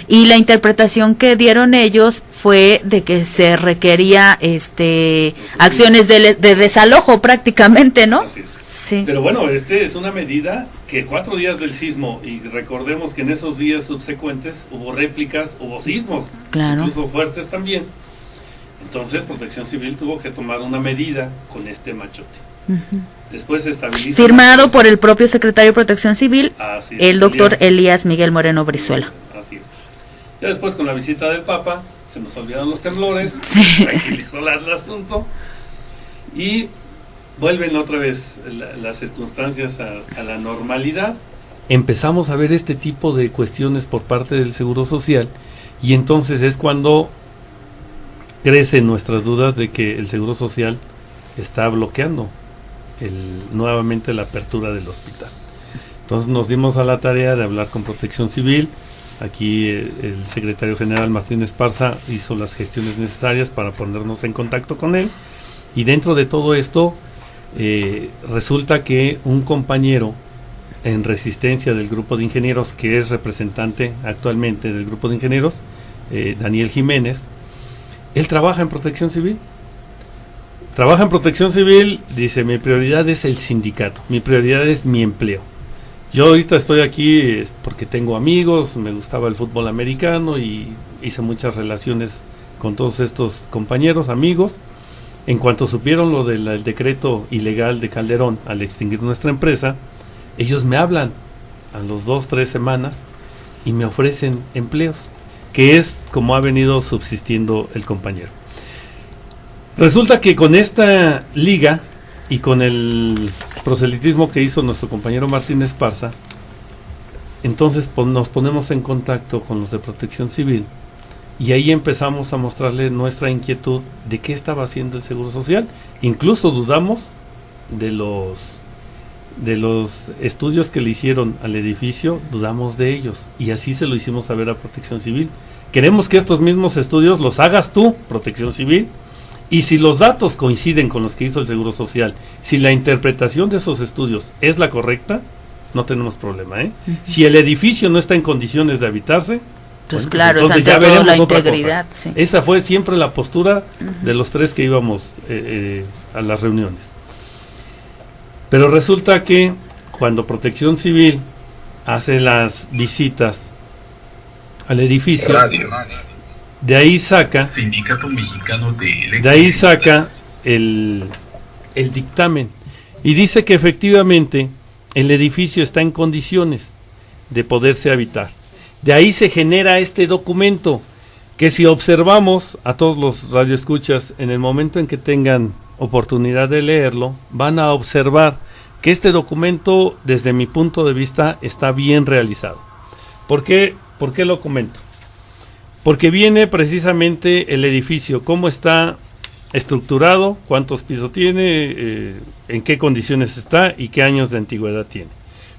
y la interpretación que dieron ellos fue de que se requería acciones de desalojo prácticamente, ¿no? Así es. Sí. Pero bueno, es una medida que 4 días del sismo, y recordemos que en esos días subsecuentes hubo réplicas, hubo sismos, claro, incluso fuertes también. Entonces Protección Civil tuvo que tomar una medida con este machote. Uh-huh. Después se estabiliza. Firmado por el propio secretario de Protección Civil, así es, el doctor Elías Miguel Moreno Brizuela. Así es. Ya después, con la visita del Papa, se nos olvidaron los temblores, sí, tranquilizó el asunto, y vuelven otra vez las circunstancias a la normalidad. Empezamos a ver este tipo de cuestiones por parte del Seguro Social, y entonces es cuando crecen nuestras dudas de que el Seguro Social está bloqueando nuevamente la apertura del hospital. Entonces nos dimos a la tarea de hablar con Protección Civil. Aquí el secretario general Martín Esparza hizo las gestiones necesarias para ponernos en contacto con él, y dentro de todo esto resulta que un compañero en Resistencia del grupo de ingenieros, que es representante actualmente del grupo de ingenieros, Daniel Jiménez, él trabaja en Protección Civil. Trabaja en Protección Civil, dice, mi prioridad es el sindicato, mi prioridad es mi empleo. Yo ahorita estoy aquí porque tengo amigos, me gustaba el fútbol americano y hice muchas relaciones con todos estos compañeros, amigos. En cuanto supieron lo del decreto ilegal de Calderón al extinguir nuestra empresa, ellos me hablan a los 2-3 semanas y me ofrecen empleos, que es como ha venido subsistiendo el compañero. Resulta que con esta liga y con el proselitismo que hizo nuestro compañero Martín Esparza, entonces nos ponemos en contacto con los de Protección Civil, y ahí empezamos a mostrarle nuestra inquietud de qué estaba haciendo el Seguro Social. Incluso dudamos de los estudios que le hicieron al edificio, dudamos de ellos, y así se lo hicimos saber a Protección Civil. Queremos que estos mismos estudios los hagas tú, Protección Civil, y si los datos coinciden con los que hizo el Seguro Social, si la interpretación de esos estudios es la correcta, no tenemos problema, Uh-huh. Si el edificio no está en condiciones de habitarse, pues claro, es ante todo la integridad. Sí. Esa fue siempre la postura de los tres que íbamos a las reuniones. Pero resulta que cuando Protección Civil hace las visitas al edificio, de ahí saca Sindicato Mexicano de ahí saca el dictamen, y dice que efectivamente el edificio está en condiciones de poderse habitar, De ahí se genera este documento, que si observamos a todos los radioescuchas, en el momento en que tengan oportunidad de leerlo, van a observar que este documento, desde mi punto de vista, está bien realizado. ¿Por qué lo comento? Porque viene precisamente el edificio, cómo está estructurado, cuántos pisos tiene, en qué condiciones está y qué años de antigüedad tiene.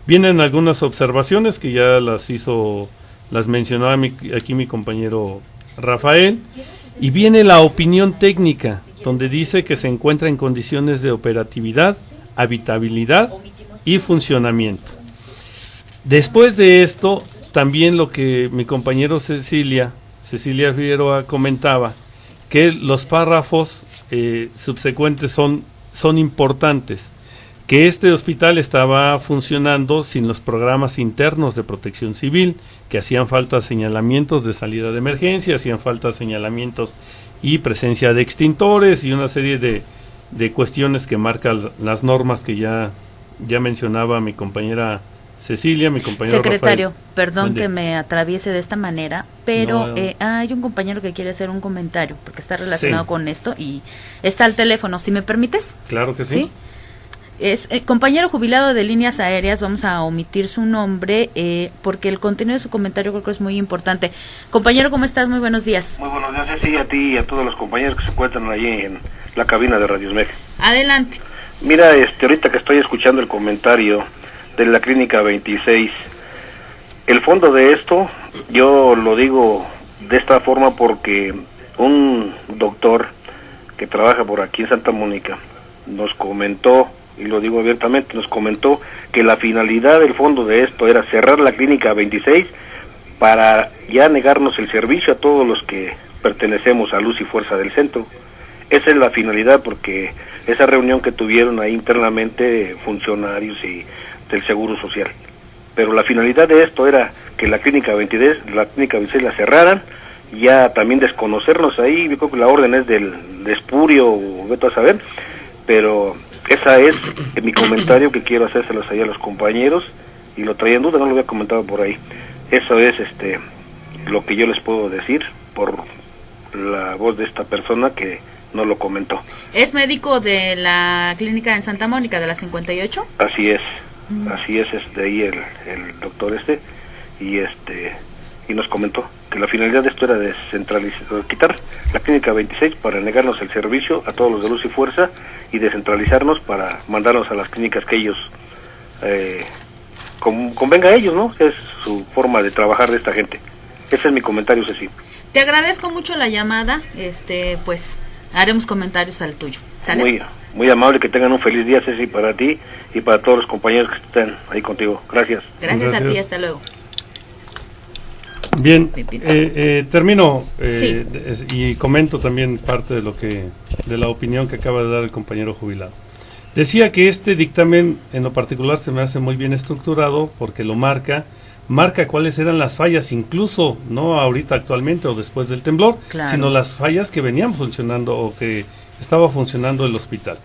Vienen algunas observaciones que ya las mencionaba aquí mi compañero Rafael, y viene la opinión técnica, donde dice que se encuentra en condiciones de operatividad, habitabilidad y funcionamiento. Después de esto, también lo que mi compañero Cecilia Figueroa comentaba, que los párrafos subsecuentes son importantes, que este hospital estaba funcionando sin los programas internos de protección civil, que hacían falta señalamientos de salida de emergencia, hacían falta señalamientos y presencia de extintores y una serie de cuestiones que marcan las normas que ya mencionaba mi compañera Cecilia, mi compañero Secretario, Rafael. perdón que me atraviese de esta manera, pero No. hay un compañero que quiere hacer un comentario, porque está relacionado Sí. con esto y está al teléfono. ¿Sí me permites? Claro que sí. ¿Sí? Es compañero jubilado de líneas aéreas, vamos a omitir su nombre porque el contenido de su comentario creo que es muy importante. Compañero, ¿cómo estás? Muy buenos días. Muy buenos días, Ceci, a ti y a todos los compañeros que se encuentran allí en la cabina de Radio Esmej. Adelante. Mira, ahorita que estoy escuchando el comentario de la Clínica 26, el fondo de esto, yo lo digo de esta forma porque un doctor que trabaja por aquí en Santa Mónica nos comentó, y lo digo abiertamente, nos comentó que la finalidad del fondo de esto era cerrar la Clínica 26 para ya negarnos el servicio a todos los que pertenecemos a Luz y Fuerza del Centro. Esa es la finalidad, porque esa reunión que tuvieron ahí internamente funcionarios y del Seguro Social. Pero la finalidad de esto era que la Clínica 26 la cerraran, ya también desconocernos ahí. Yo creo que la orden es del espurio, o vete a saber, pero esa es mi comentario que quiero hacérselos ahí a los compañeros, y lo traía en duda, no lo había comentado por ahí. Eso es lo que yo les puedo decir por la voz de esta persona que no lo comentó. ¿Es médico de la clínica en Santa Mónica, de la 58? Así es, así es de ahí el doctor y nos comentó que la finalidad de esto era descentralizar, quitar la Clínica 26 para negarnos el servicio a todos los de Luz y Fuerza, y descentralizarnos para mandarnos a las clínicas que ellos convenga a ellos, ¿no? Es su forma de trabajar de esta gente. Ese es mi comentario, Ceci. Te agradezco mucho la llamada, pues haremos comentarios al tuyo. ¿Sale? Muy, muy amable, que tengan un feliz día, Ceci, para ti y para todos los compañeros que están ahí contigo. Gracias. Gracias a ti, hasta luego. Bien, termino Sí. y comento también parte de la opinión que acaba de dar el compañero jubilado. Decía que este dictamen en lo particular se me hace muy bien estructurado porque lo marca cuáles eran las fallas, incluso no ahorita actualmente o después del temblor, Claro. sino las fallas que venían funcionando o que estaba funcionando el hospital.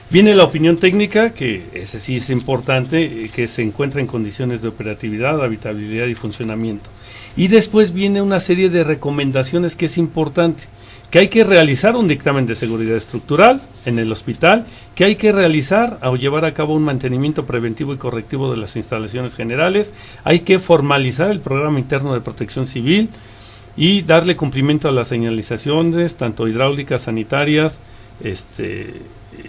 Viene la opinión técnica, que ese sí es importante, que se encuentra en condiciones de operatividad, habitabilidad y funcionamiento. Y después viene una serie de recomendaciones que es importante, que hay que realizar un dictamen de seguridad estructural en el hospital, que hay que realizar o llevar a cabo un mantenimiento preventivo y correctivo de las instalaciones generales, hay que formalizar el programa interno de protección civil y darle cumplimiento a las señalizaciones, tanto hidráulicas, sanitarias,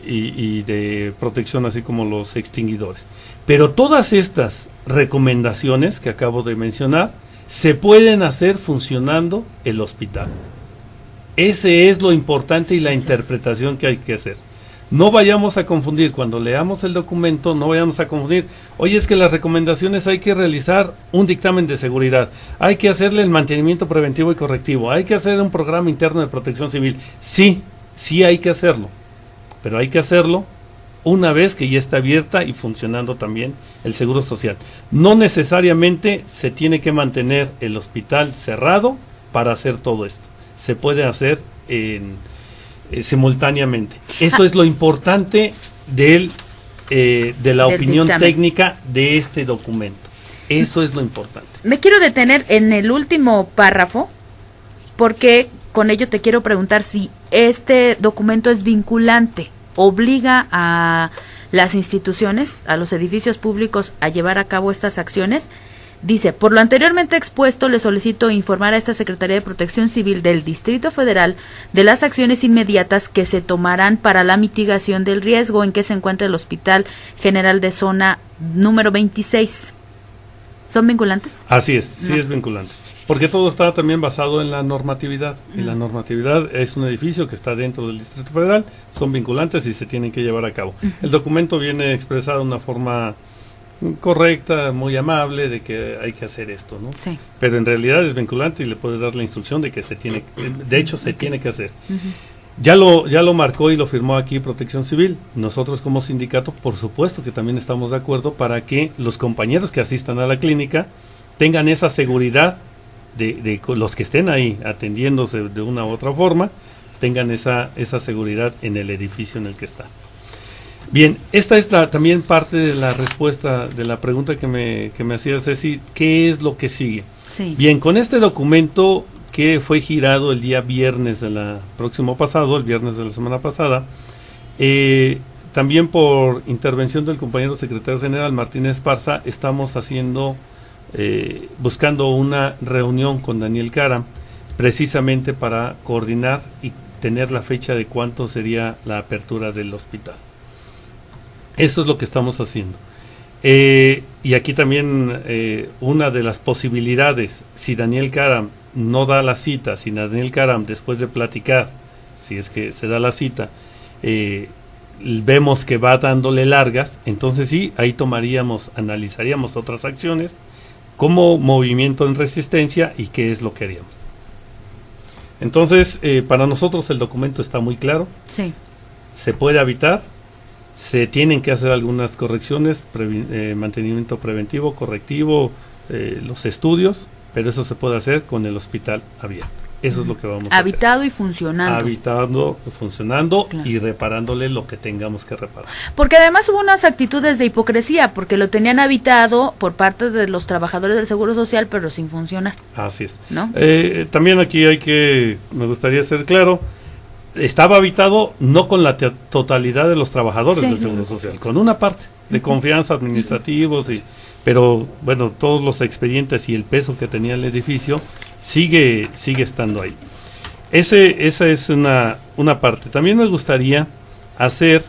y de protección, así como los extinguidores. Pero todas estas recomendaciones que acabo de mencionar se pueden hacer funcionando el hospital. Ese es lo importante y la interpretación que hay que hacer. No vayamos a confundir, cuando leamos el documento, no vayamos a confundir, oye, es que las recomendaciones hay que realizar un dictamen de seguridad, hay que hacerle el mantenimiento preventivo y correctivo, hay que hacer un programa interno de protección civil. Sí hay que hacerlo, pero hay que hacerlo una vez que ya está abierta y funcionando también el Seguro Social. No necesariamente se tiene que mantener el hospital cerrado para hacer todo esto. Se puede hacer simultáneamente. Eso es lo importante de la opinión dictamen técnica de este documento. Eso es lo importante. Me quiero detener en el último párrafo, porque con ello te quiero preguntar si este documento es vinculante, obliga a las instituciones, a los edificios públicos a llevar a cabo estas acciones. Dice, por lo anteriormente expuesto, le solicito informar a esta Secretaría de Protección Civil del Distrito Federal de las acciones inmediatas que se tomarán para la mitigación del riesgo en que se encuentra el Hospital General de Zona número 26. ¿Son vinculantes? Así es, sí No. es vinculante. Porque todo está también basado en la normatividad. Y la normatividad es un edificio que está dentro del Distrito Federal, son vinculantes y se tienen que llevar a cabo. El documento viene expresado de una forma correcta, muy amable, de que hay que hacer esto, ¿no? Sí. Pero en realidad es vinculante y le puede dar la instrucción de que se tiene, de hecho se tiene que hacer. Ya lo marcó y lo firmó aquí Protección Civil. Nosotros como sindicato, por supuesto que también estamos de acuerdo para que los compañeros que asistan a la clínica tengan esa seguridad de los que estén ahí atendiéndose de una u otra forma, tengan esa seguridad en el edificio en el que está. Bien, esta es también parte de la respuesta de la pregunta que me hacía Ceci, ¿qué es lo que sigue? Sí. Bien, con este documento que fue girado el día viernes el viernes de la semana pasada, también por intervención del compañero secretario general Martínez Esparza, estamos buscando una reunión con Daniel Caram, precisamente para coordinar y tener la fecha de cuánto sería la apertura del hospital. Eso es lo que estamos haciendo. Y aquí también una de las posibilidades, si Daniel Caram no da la cita, si Daniel Caram después de platicar, si es que se da la cita, vemos que va dándole largas, entonces sí, ahí analizaríamos otras acciones como movimiento en resistencia y qué es lo que haríamos. Entonces, para nosotros el documento está muy claro, Sí. se puede habitar, se tienen que hacer algunas correcciones, mantenimiento preventivo, correctivo, los estudios, pero eso se puede hacer con el hospital abierto. Eso es lo que vamos a hacer. Habitado y funcionando. Habitando, funcionando, Claro. y reparándole lo que tengamos que reparar. Porque además hubo unas actitudes de hipocresía, porque lo tenían habitado por parte de los trabajadores del Seguro Social, pero sin funcionar, Así es. ¿no? También aquí me gustaría ser claro, estaba habitado no con la totalidad de los trabajadores Sí. del Seguro Social, con una parte de confianza, administrativos, pero bueno, todos los expedientes y el peso que tenía el edificio sigue estando ahí. Esa es una parte. También me gustaría hacer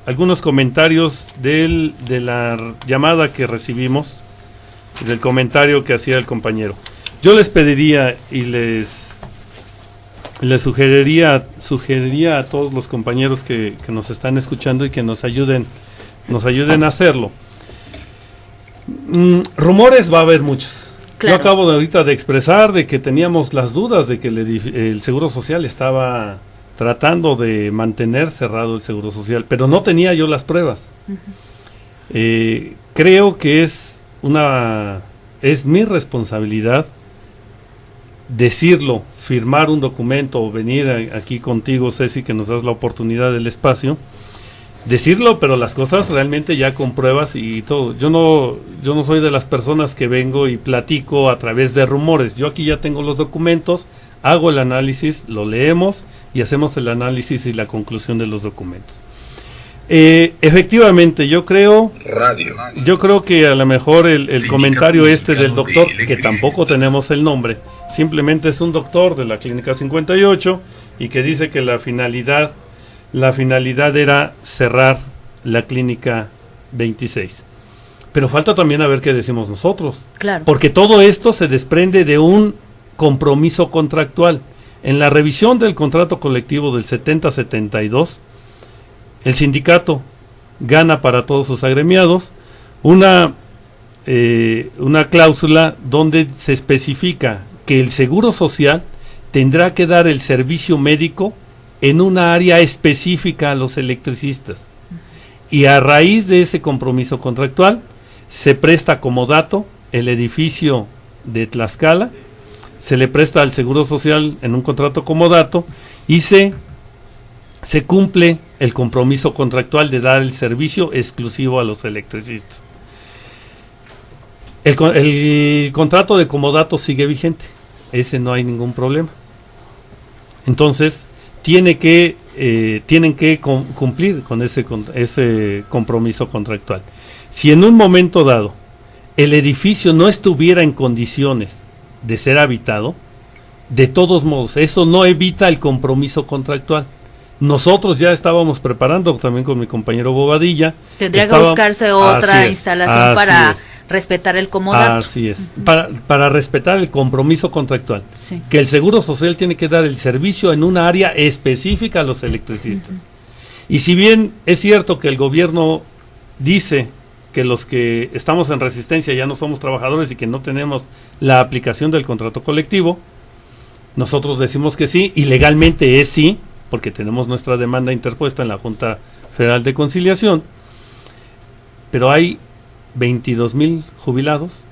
algunos comentarios de la llamada que recibimos, del comentario que hacía el compañero. Yo les pediría y les sugeriría a todos los compañeros que nos están escuchando y que nos ayuden a hacerlo. Rumores va a haber muchos. Claro. Yo acabo ahorita de expresar de que teníamos las dudas de que el Seguro Social estaba tratando de mantener cerrado el Seguro Social, pero no tenía yo las pruebas. Creo que es mi responsabilidad decirlo, firmar un documento o venir aquí contigo, Ceci, que nos das la oportunidad del espacio, decirlo, pero las cosas realmente ya con pruebas y todo. Yo no soy de las personas que vengo y platico a través de rumores. Yo aquí ya tengo los documentos, hago el análisis, lo leemos y hacemos el análisis y la conclusión de los documentos. Efectivamente, yo creo que a lo mejor el comentario del doctor, que tampoco tenemos el nombre, simplemente es un doctor de la Clínica 58 y que dice que la finalidad era cerrar la Clínica 26. Pero falta también a ver qué decimos nosotros. Claro. Porque todo esto se desprende de un compromiso contractual. En la revisión del contrato colectivo del 70-72, el sindicato gana para todos sus agremiados una cláusula donde se especifica que el Seguro Social tendrá que dar el servicio médico en una área específica a los electricistas. Y a raíz de ese compromiso contractual, se presta como dato el edificio de Tlaxcala, se le presta al Seguro Social en un contrato como dato y se cumple el compromiso contractual de dar el servicio exclusivo a los electricistas. El contrato de comodato sigue vigente, ese no hay ningún problema. Entonces, tienen que cumplir con ese compromiso contractual. Si en un momento dado el edificio no estuviera en condiciones de ser habitado, de todos modos, eso no evita el compromiso contractual. Nosotros ya estábamos preparando, también con mi compañero Bobadilla. Tendría que buscarse otra instalación para respetar el comodato. Así es, para respetar el compromiso contractual. Sí. Que el Seguro Social tiene que dar el servicio en una área específica a los electricistas. Y si bien es cierto que el gobierno dice que los que estamos en resistencia ya no somos trabajadores y que no tenemos la aplicación del contrato colectivo, nosotros decimos que sí, y legalmente es sí, porque tenemos nuestra demanda interpuesta en la Junta Federal de Pero hay 22,000 jubilados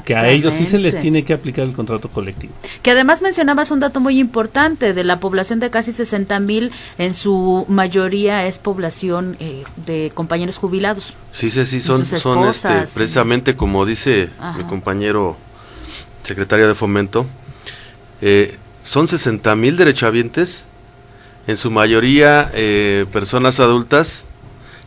que a ellos sí se les tiene que aplicar el contrato colectivo. Que además mencionabas un dato muy importante, de la población de casi 60,000, en su mayoría es población de compañeros jubilados. Sí, son precisamente como dice mi compañero secretario de Fomento, son 60,000 derechohabientes, en su mayoría personas adultas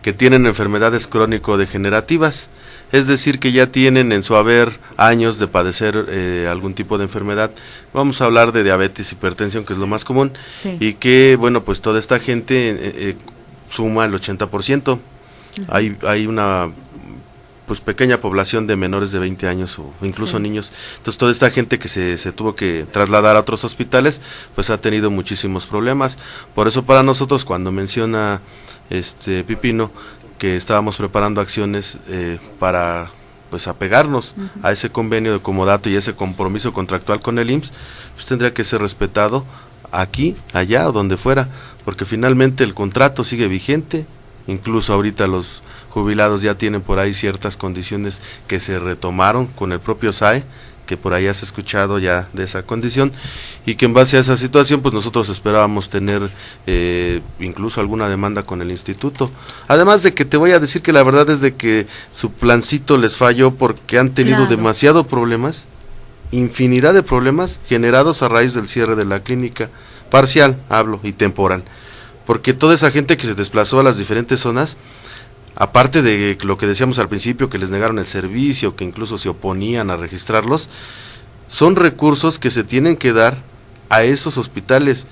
que tienen enfermedades crónico-degenerativas, es decir, que ya tienen en su haber años de padecer algún tipo de enfermedad. Vamos a hablar de diabetes, hipertensión, que es lo más común, y que, bueno, pues toda esta gente suma el 80%. Hay una pues pequeña población de menores de 20 años o incluso niños. Entonces toda esta gente que se tuvo que trasladar a otros hospitales, pues ha tenido muchísimos problemas. Por eso para nosotros, cuando menciona Pipino que estábamos preparando acciones para pues apegarnos a ese convenio de comodato y ese compromiso contractual con el IMSS, pues tendría que ser respetado aquí, allá o donde fuera, porque finalmente el contrato sigue vigente. Incluso ahorita los jubilados ya tienen por ahí ciertas condiciones que se retomaron con el propio SAE, que por ahí has escuchado ya de esa condición, y que en base a esa situación pues nosotros esperábamos tener incluso alguna demanda con el instituto. Además de que te voy a decir que la verdad es de que su plancito les falló porque han tenido demasiados problemas, infinidad de problemas generados a raíz del cierre de la clínica, parcial hablo y temporal, porque toda esa gente que se desplazó a las diferentes zonas, aparte de lo que decíamos al principio, que les negaron el servicio, que incluso se oponían a registrarlos, son recursos que se tienen que dar a esos hospitales.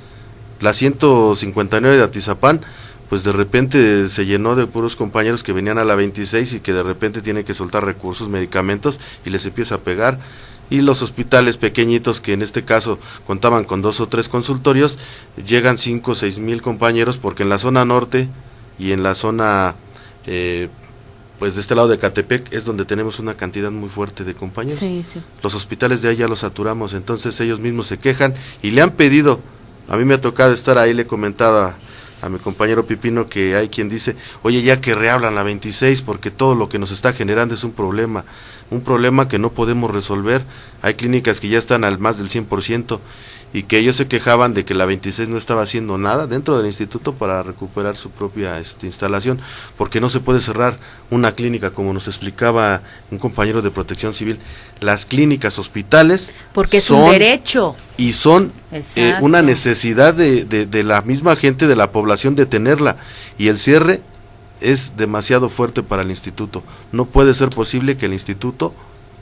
La 159 de Atizapán, pues de repente se llenó de puros compañeros que venían a la 26 y que de repente tienen que soltar recursos, medicamentos, y les empieza a pegar. Y los hospitales pequeñitos, que en este caso contaban con 2 o 3 consultorios, llegan 5 o 6 mil compañeros, porque en la zona norte y en la zona pues de este lado de Catepec es donde tenemos una cantidad muy fuerte de compañeros. Los hospitales de ahí ya los saturamos, entonces ellos mismos se quejan y le han pedido. A mí me ha tocado estar ahí, le he comentado a mi compañero Pipino que hay quien dice, oye, ya que reabran la 26 porque todo lo que nos está generando es un problema que no podemos resolver. Hay clínicas que ya están al más del 100%, y que ellos se quejaban de que la 26 no estaba haciendo nada dentro del instituto para recuperar su propia instalación, porque no se puede cerrar una clínica, como nos explicaba un compañero de Protección Civil. Las clínicas, hospitales, porque es un derecho y son una necesidad de la misma gente, de la población, de tenerla, y el cierre es demasiado fuerte para el instituto. No puede ser posible que el instituto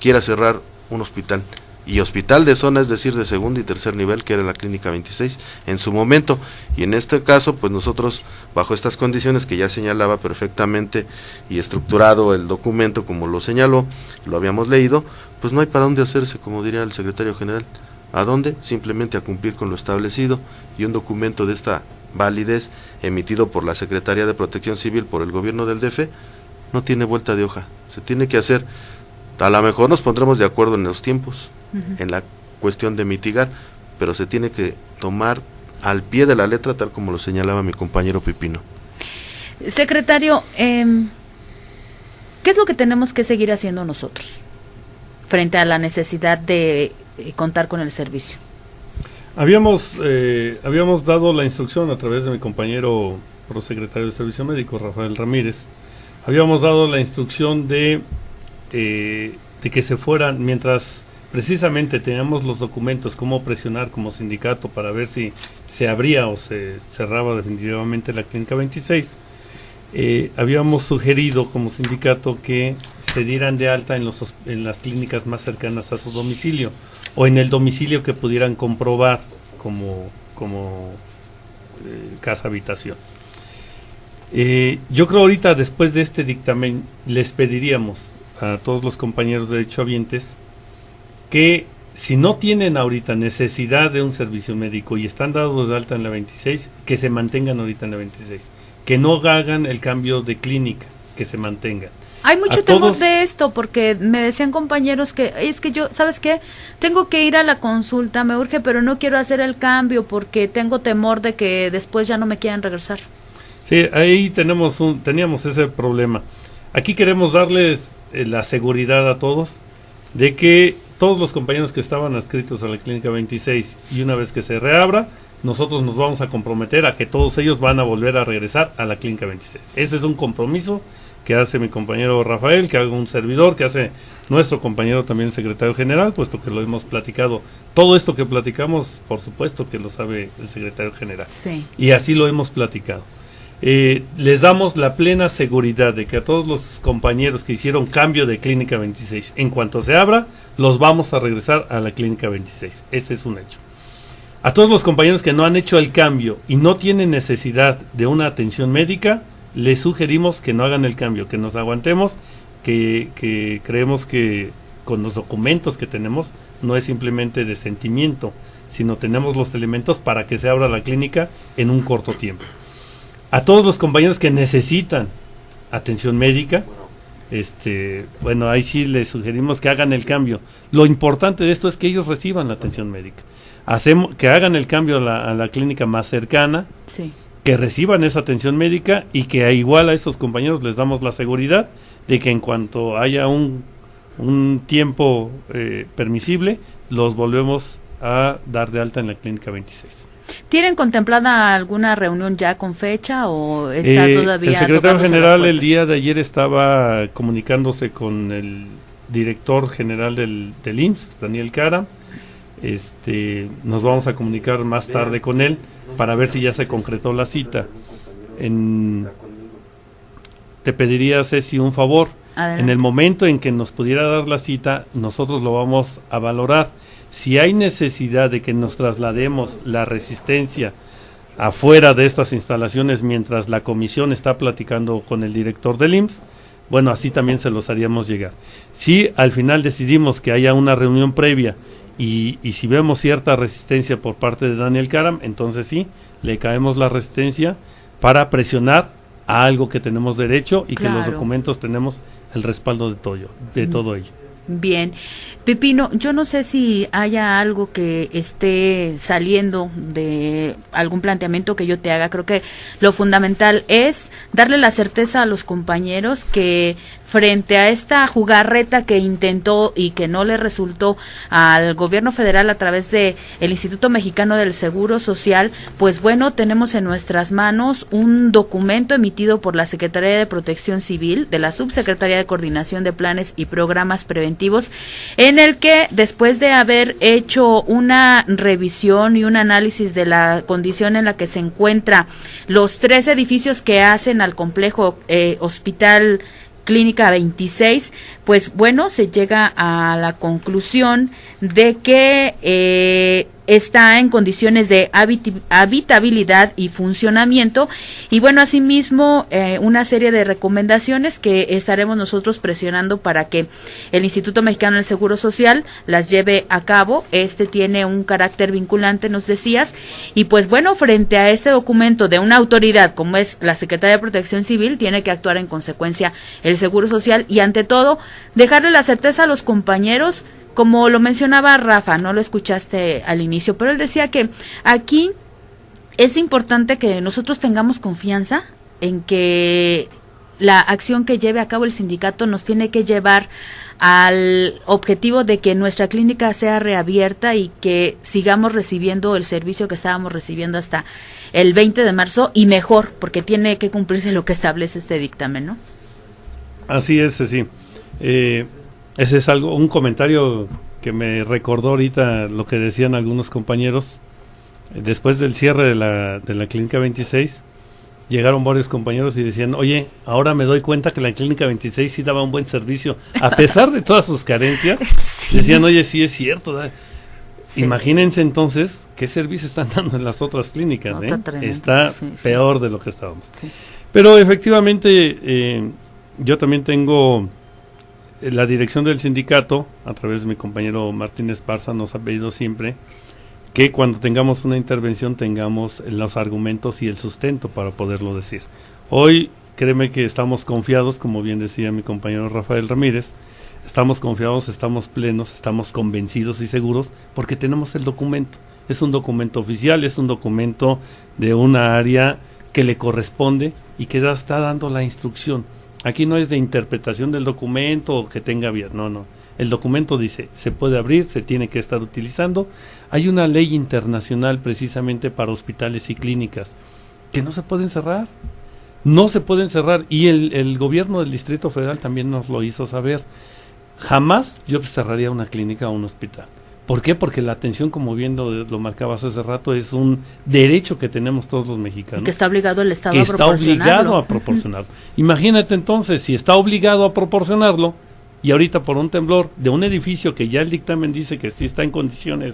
quiera cerrar un hospital, y hospital de zona, es decir, de segundo y tercer nivel, que era la clínica 26 en su momento. Y en este caso, pues nosotros, bajo estas condiciones que ya señalaba perfectamente y estructurado el documento como lo señaló, lo habíamos leído, pues no hay para dónde hacerse, como diría el secretario general. ¿A dónde? Simplemente a cumplir con lo establecido, y un documento de esta validez emitido por la Secretaría de Protección Civil por el gobierno del DF no tiene vuelta de hoja. Se tiene que hacer. A lo mejor nos pondremos de acuerdo en los tiempos, en la cuestión de mitigar, pero se tiene que tomar al pie de la letra, tal como lo señalaba mi compañero Pipino. Secretario, ¿qué es lo que tenemos que seguir haciendo nosotros frente a la necesidad de contar con el servicio? Habíamos dado la instrucción a través de mi compañero prosecretario de Servicio Médico, Rafael Ramírez. Habíamos dado la instrucción de que se fueran, mientras precisamente teníamos los documentos, cómo presionar como sindicato para ver si se abría o se cerraba definitivamente la clínica 26, habíamos sugerido como sindicato que se dieran de alta en las clínicas más cercanas a su domicilio o en el domicilio que pudieran comprobar como casa habitación. Yo creo ahorita, después de este dictamen, les pediríamos a todos los compañeros derechohabientes que si no tienen ahorita necesidad de un servicio médico y están dados de alta en la 26, que se mantengan ahorita en la 26, que no hagan el cambio de clínica, que se mantengan. Hay mucho temor de esto, porque me decían compañeros que es que yo, ¿sabes qué? Tengo que ir a la consulta, me urge, pero no quiero hacer el cambio porque tengo temor de que después ya no me quieran regresar. Sí, ahí teníamos ese problema. Aquí queremos darles la seguridad a todos de que todos los compañeros que estaban adscritos a la clínica 26 y una vez que se reabra, nosotros nos vamos a comprometer a que todos ellos van a volver a regresar a la clínica 26. Ese es un compromiso que hace mi compañero Rafael, que haga un servidor, que hace nuestro compañero también secretario general, puesto que lo hemos platicado. Todo esto que platicamos, por supuesto que lo sabe el secretario general. Sí. Y así lo hemos platicado. Les damos la plena seguridad de que a todos los compañeros que hicieron cambio de clínica 26, en cuanto se abra, los vamos a regresar a la clínica 26. Ese es un hecho. A todos los compañeros que no han hecho el cambio y no tienen necesidad de una atención médica, les sugerimos que no hagan el cambio, que nos aguantemos, que creemos que con los documentos que tenemos no es simplemente de sentimiento, sino tenemos los elementos para que se abra la clínica en un corto tiempo. A todos los compañeros que necesitan atención médica, bueno, ahí sí les sugerimos que hagan el cambio. Lo importante de esto es que ellos reciban la atención médica. Que hagan el cambio a la clínica más cercana, sí, que reciban esa atención médica y que igual a esos compañeros les damos la seguridad de que en cuanto haya un tiempo permisible, los volvemos a dar de alta en la clínica 26. ¿Tienen contemplada alguna reunión ya con fecha o está todavía? El secretario general el día de ayer estaba comunicándose con el director general del IMSS, Daniel Cara. Nos vamos a comunicar más tarde con él para ver si ya se concretó la cita. Te pediría, Ceci, un favor. Adelante. En el momento en que nos pudiera dar la cita, nosotros lo vamos a valorar. Si hay necesidad de que nos traslademos la resistencia afuera de estas instalaciones mientras la comisión está platicando con el director del IMSS, bueno, así también se los haríamos llegar. Si al final decidimos que haya una reunión previa y si vemos cierta resistencia por parte de Daniel Karam, entonces sí, le caemos la resistencia para presionar a algo que tenemos derecho y claro, que los documentos tenemos el respaldo de todo ello. Bien. Pepino, yo no sé si haya algo que esté saliendo de algún planteamiento que yo te haga. Creo que lo fundamental es darle la certeza a los compañeros que frente a esta jugarreta que intentó y que no le resultó al gobierno federal a través de el Instituto Mexicano del Seguro Social, pues bueno, tenemos en nuestras manos un documento emitido por la Secretaría de Protección Civil, de la Subsecretaría de Coordinación de Planes y Programas Preventivos, en el que después de haber hecho una revisión y un análisis de la condición en la que se encuentra los 3 edificios que hacen al complejo Hospital Clínica 26, pues bueno, se llega a la conclusión de que está en condiciones de habitabilidad y funcionamiento, y bueno, asimismo una serie de recomendaciones que estaremos nosotros presionando para que el Instituto Mexicano del Seguro Social las lleve a cabo. Tiene un carácter vinculante, nos decías, y pues bueno, frente a este documento de una autoridad como es la Secretaría de Protección Civil, tiene que actuar en consecuencia el Seguro Social y ante todo dejarle la certeza a los compañeros. Como lo mencionaba Rafa, no lo escuchaste al inicio, pero él decía que aquí es importante que nosotros tengamos confianza en que la acción que lleve a cabo el sindicato nos tiene que llevar al objetivo de que nuestra clínica sea reabierta y que sigamos recibiendo el servicio que estábamos recibiendo hasta el 20 de marzo y mejor, porque tiene que cumplirse lo que establece este dictamen, ¿no? Así es, sí. Ese es un comentario que me recordó ahorita lo que decían algunos compañeros. Después del cierre de la Clínica 26, llegaron varios compañeros y decían, oye, ahora me doy cuenta que la Clínica 26 sí daba un buen servicio, a pesar de todas sus carencias. Sí. Decían, oye, sí es cierto. Sí. Imagínense entonces qué servicio están dando en las otras clínicas. Está peor de lo que estábamos. Sí. Pero efectivamente, yo también tengo la dirección del sindicato, a través de mi compañero Martín Esparza, nos ha pedido siempre que cuando tengamos una intervención tengamos los argumentos y el sustento para poderlo decir. Hoy, créeme que estamos confiados, como bien decía mi compañero Rafael Ramírez, estamos confiados, estamos plenos, estamos convencidos y seguros porque tenemos el documento. Es un documento oficial, es un documento de una área que le corresponde y que está dando la instrucción. Aquí no es de interpretación del documento o que tenga vías, no. El documento dice, se puede abrir, se tiene que estar utilizando. Hay una ley internacional precisamente para hospitales y clínicas que no se pueden cerrar. No se pueden cerrar. Y el gobierno del Distrito Federal también nos lo hizo saber. Jamás yo cerraría una clínica o un hospital. ¿Por qué? Porque la atención, como bien lo marcabas hace rato, es un derecho que tenemos todos los mexicanos. Y que está obligado el Estado a proporcionarlo. Que está obligado a proporcionarlo. Imagínate entonces, si está obligado a proporcionarlo, y ahorita por un temblor de un edificio que ya el dictamen dice que sí está en condiciones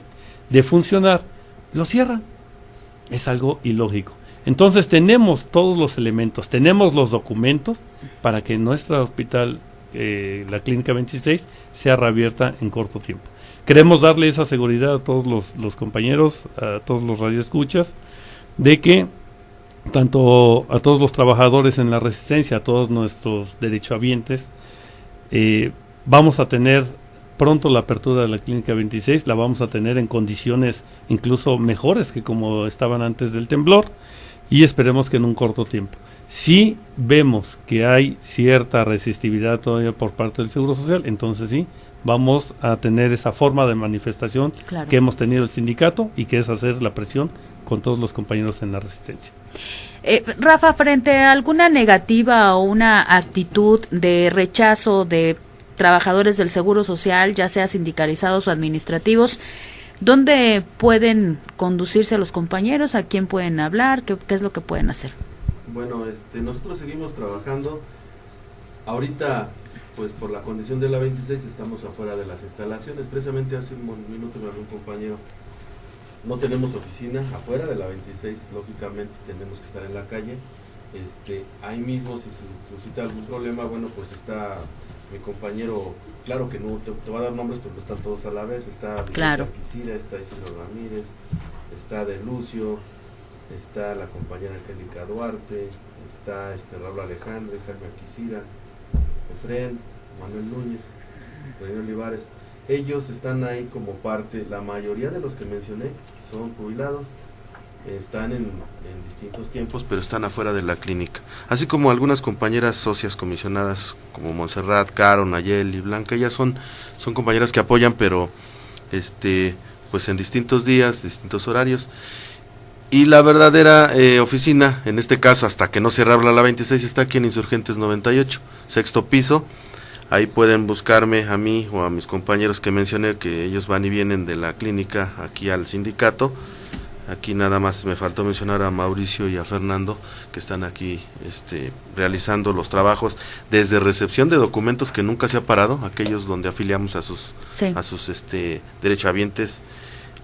de funcionar, lo cierran. Es algo ilógico. Entonces tenemos todos los elementos, tenemos los documentos para que nuestro hospital, la Clínica 26, sea reabierta en corto tiempo. Queremos darle esa seguridad a todos los compañeros, a todos los radioescuchas, de que tanto a todos los trabajadores en la Resistencia, a todos nuestros derechohabientes, vamos a tener pronto la apertura de la Clínica 26, la vamos a tener en condiciones incluso mejores que como estaban antes del temblor, y esperemos que en un corto tiempo. Si vemos que hay cierta resistividad todavía por parte del Seguro Social, entonces sí, vamos a tener esa forma de manifestación que hemos tenido el sindicato y que es hacer la presión con todos los compañeros en la Resistencia. Rafa, frente a alguna negativa o una actitud de rechazo de trabajadores del Seguro Social, ya sea sindicalizados o administrativos, ¿dónde pueden conducirse a los compañeros? ¿A quién pueden hablar? ¿Qué es lo que pueden hacer? Bueno, nosotros seguimos trabajando. Ahorita, pues por la condición de la 26 estamos afuera de las instalaciones. Precisamente hace un minuto me habló un compañero. No tenemos oficina afuera de la 26, lógicamente tenemos que estar en la calle. Ahí mismo, si se suscita algún problema, bueno, pues está mi compañero, claro que no te va a dar nombres, pero están todos a la vez. Está claro. Quisira, está Isidro Ramírez, está De Lucio, está la compañera Angélica Duarte, está Raúl Alejandro, Jaime Quisira, Efren, Manuel Núñez, René Olivares. Ellos están ahí como parte, la mayoría de los que mencioné son jubilados, están en distintos tiempos, pero están afuera de la clínica, así como algunas compañeras socias comisionadas como Montserrat, Caro, Nayeli, Blanca. Ellas son compañeras que apoyan, pero pues en distintos días, distintos horarios. Y la verdadera oficina, en este caso, hasta que no se reabra la 26, está aquí en Insurgentes 98, sexto piso. Ahí pueden buscarme a mí o a mis compañeros que mencioné, que ellos van y vienen de la clínica aquí al sindicato. Aquí nada más me faltó mencionar a Mauricio y a Fernando, que están aquí realizando los trabajos desde recepción de documentos que nunca se ha parado, aquellos donde afiliamos a sus derechohabientes,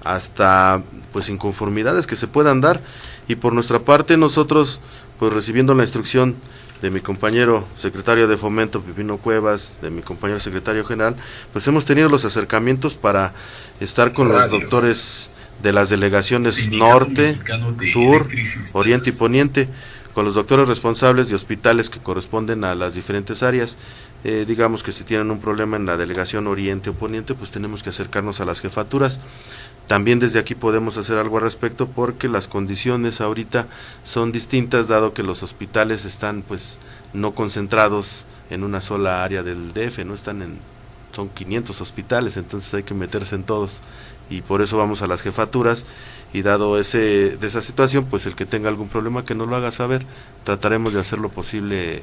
hasta pues inconformidades que se puedan dar. Y por nuestra parte nosotros, pues recibiendo la instrucción de mi compañero secretario de Fomento, Pipino Cuevas, de mi compañero secretario general, pues hemos tenido los acercamientos para estar con los doctores de las delegaciones Norte, Sur, Oriente y Poniente, con los doctores responsables de hospitales que corresponden a las diferentes áreas. Digamos que si tienen un problema en la delegación Oriente o Poniente, pues tenemos que acercarnos a las jefaturas. También desde aquí podemos hacer algo al respecto, porque las condiciones ahorita son distintas, dado que los hospitales están pues no concentrados en una sola área del DF, no son 500 hospitales, entonces hay que meterse en todos, y por eso vamos a las jefaturas. Y dado de esa situación, pues el que tenga algún problema que nos lo haga saber, trataremos de hacer lo posible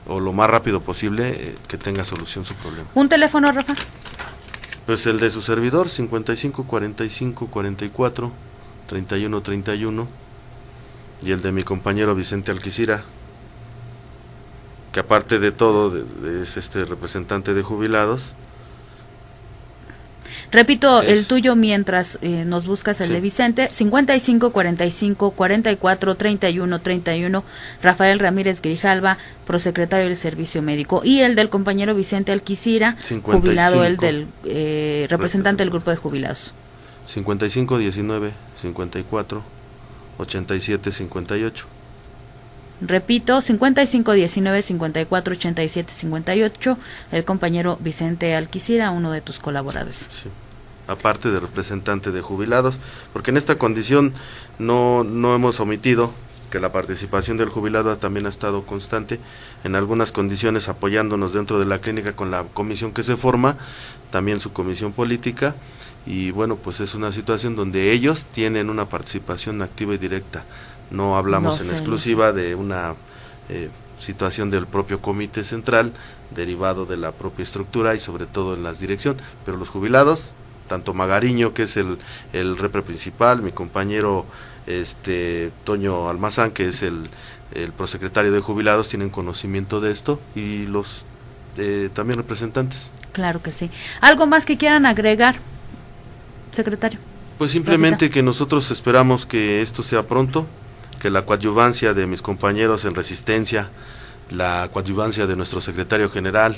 o lo más rápido posible que tenga solución su problema. ¿Un teléfono, Rafa? Pues el de su servidor, 55 45 44 31 31, y el de mi compañero Vicente Alquicira, que aparte de todo es representante de jubilados. Repito, el tuyo mientras nos buscas el Sí. de Vicente, 55 45 44 31 31, Rafael Ramírez Grijalva, prosecretario del Servicio Médico, y el del compañero Vicente Alquicira, 55. jubilado, el del representante del grupo de jubilados. 55 19 54 87 58. Repito, 55 19 54 87 58, el compañero Vicente Alquicira, uno de tus colaboradores. Sí. Aparte de representante de jubilados, porque en esta condición no hemos omitido que la participación del jubilado también ha estado constante, en algunas condiciones apoyándonos dentro de la clínica con la comisión que se forma, también su comisión política, y bueno, pues es una situación donde ellos tienen una participación activa y directa. No hablamos en exclusiva de una situación del propio comité central, derivado de la propia estructura y sobre todo en la dirección, pero los jubilados, tanto Magariño, que es el repre principal, mi compañero Toño Almazán, que es el prosecretario de jubilados, tienen conocimiento de esto, y los también representantes. Claro que sí. ¿Algo más que quieran agregar, secretario? Pues simplemente que nosotros esperamos que esto sea pronto, que la coadyuvancia de mis compañeros en Resistencia, la coadyuvancia de nuestro secretario general,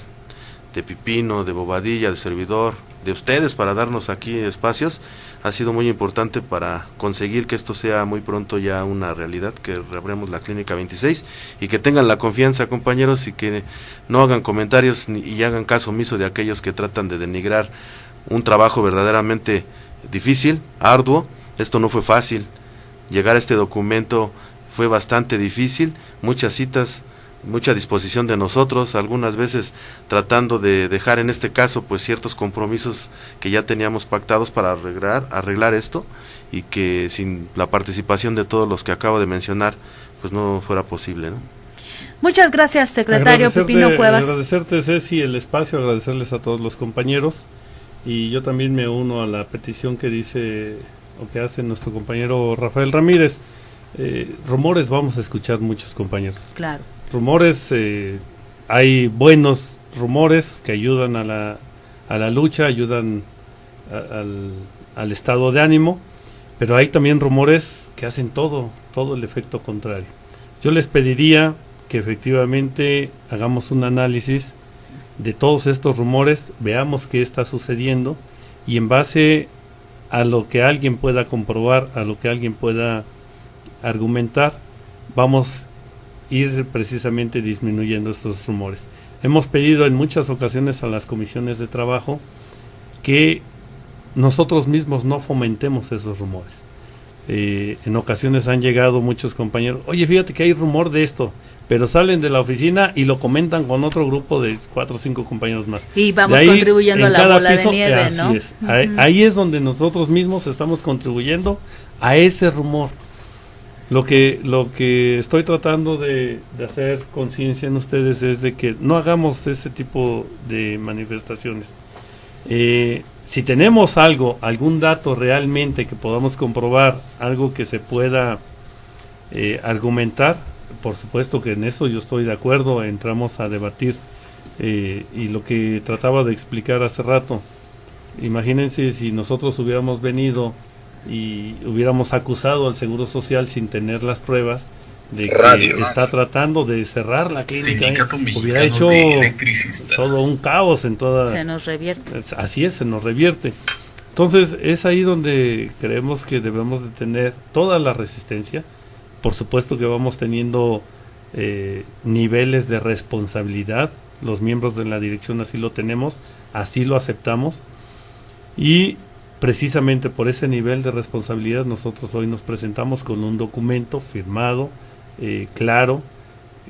de Pipino, de Bobadilla, de servidor, de ustedes para darnos aquí espacios, ha sido muy importante para conseguir que esto sea muy pronto ya una realidad, que reabramos la Clínica 26 y que tengan la confianza, compañeros, y que no hagan comentarios y hagan caso omiso de aquellos que tratan de denigrar un trabajo verdaderamente difícil, arduo. Esto no fue fácil. Llegar a este documento fue bastante difícil, muchas citas, mucha disposición de nosotros, algunas veces tratando de dejar en este caso pues ciertos compromisos que ya teníamos pactados para arreglar esto, y que sin la participación de todos los que acabo de mencionar pues no fuera posible, ¿no? Muchas gracias, secretario Pipino Cuevas. Agradecerte, Ceci, el espacio, agradecerles a todos los compañeros, y yo también me uno a la petición que dice o que hace nuestro compañero Rafael Ramírez. Rumores vamos a escuchar muchos, compañeros. Claro. Rumores, hay buenos rumores que ayudan a la lucha, ayudan al estado de ánimo, pero hay también rumores que hacen todo el efecto contrario. Yo les pediría que efectivamente hagamos un análisis de todos estos rumores, veamos qué está sucediendo, y en base a lo que alguien pueda comprobar, a lo que alguien pueda argumentar, vamos a ir precisamente disminuyendo estos rumores. Hemos pedido en muchas ocasiones a las comisiones de trabajo que nosotros mismos no fomentemos esos rumores. En ocasiones han llegado muchos compañeros, oye, fíjate que hay rumor de esto, pero salen de la oficina y lo comentan con otro grupo de 4 o 5 compañeros más. Y vamos contribuyendo a la bola de nieve, así ¿no? Es. Ahí es donde nosotros mismos estamos contribuyendo a ese rumor. Lo que estoy tratando de hacer conciencia en ustedes es de que no hagamos ese tipo de manifestaciones. Si tenemos algún dato realmente que podamos comprobar, algo que se pueda argumentar, por supuesto que en eso yo estoy de acuerdo, entramos a debatir. Y lo que trataba de explicar hace rato, imagínense si nosotros hubiéramos venido y hubiéramos acusado al Seguro Social sin tener las pruebas de que está tratando de cerrar la clínica, hubiera hecho todo un caos en toda... Se nos revierte. Así es, se nos revierte. Entonces es ahí donde creemos que debemos de tener toda la resistencia. Por supuesto que vamos teniendo niveles de responsabilidad, los miembros de la dirección así lo tenemos, así lo aceptamos, y precisamente por ese nivel de responsabilidad nosotros hoy nos presentamos con un documento firmado, claro,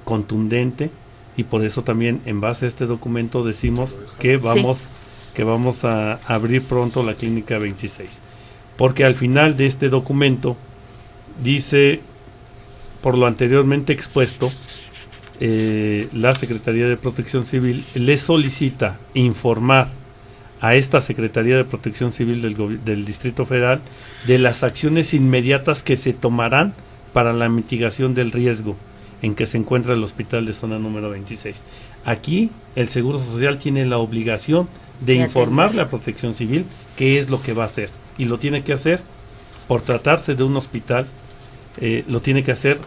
contundente, y por eso también en base a este documento decimos que vamos a abrir pronto la Clínica 26, porque al final de este documento dice, por lo anteriormente expuesto, la Secretaría de Protección Civil le solicita informar a esta Secretaría de Protección Civil del Distrito Federal de las acciones inmediatas que se tomarán para la mitigación del riesgo en que se encuentra el hospital de zona número 26. Aquí el Seguro Social tiene la obligación de informarle a Protección Civil qué es lo que va a hacer, y lo tiene que hacer por tratarse de un hospital, lo tiene que hacer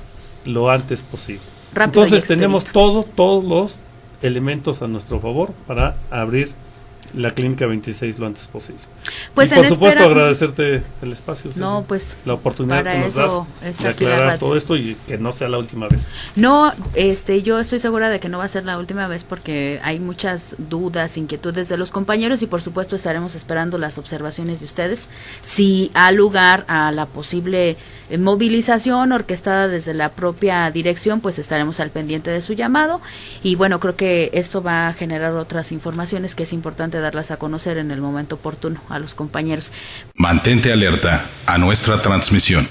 lo antes posible. Rápido. Entonces tenemos todos los elementos a nuestro favor para abrir la Clínica 26 lo antes posible. Pues y por supuesto agradecerte el espacio, Ceci, no, pues la oportunidad para que nos eso das es de aquí la aclarar radio. todo esto y que no sea la última vez. No, yo estoy segura de que no va a ser la última vez porque hay muchas dudas, inquietudes de los compañeros y por supuesto estaremos esperando las observaciones de ustedes. Si ha lugar a la posible movilización orquestada desde la propia dirección, pues estaremos al pendiente de su llamado y bueno, creo que esto va a generar otras informaciones que es importante darlas a conocer en el momento oportuno a los compañeros. Mantente alerta a nuestra transmisión.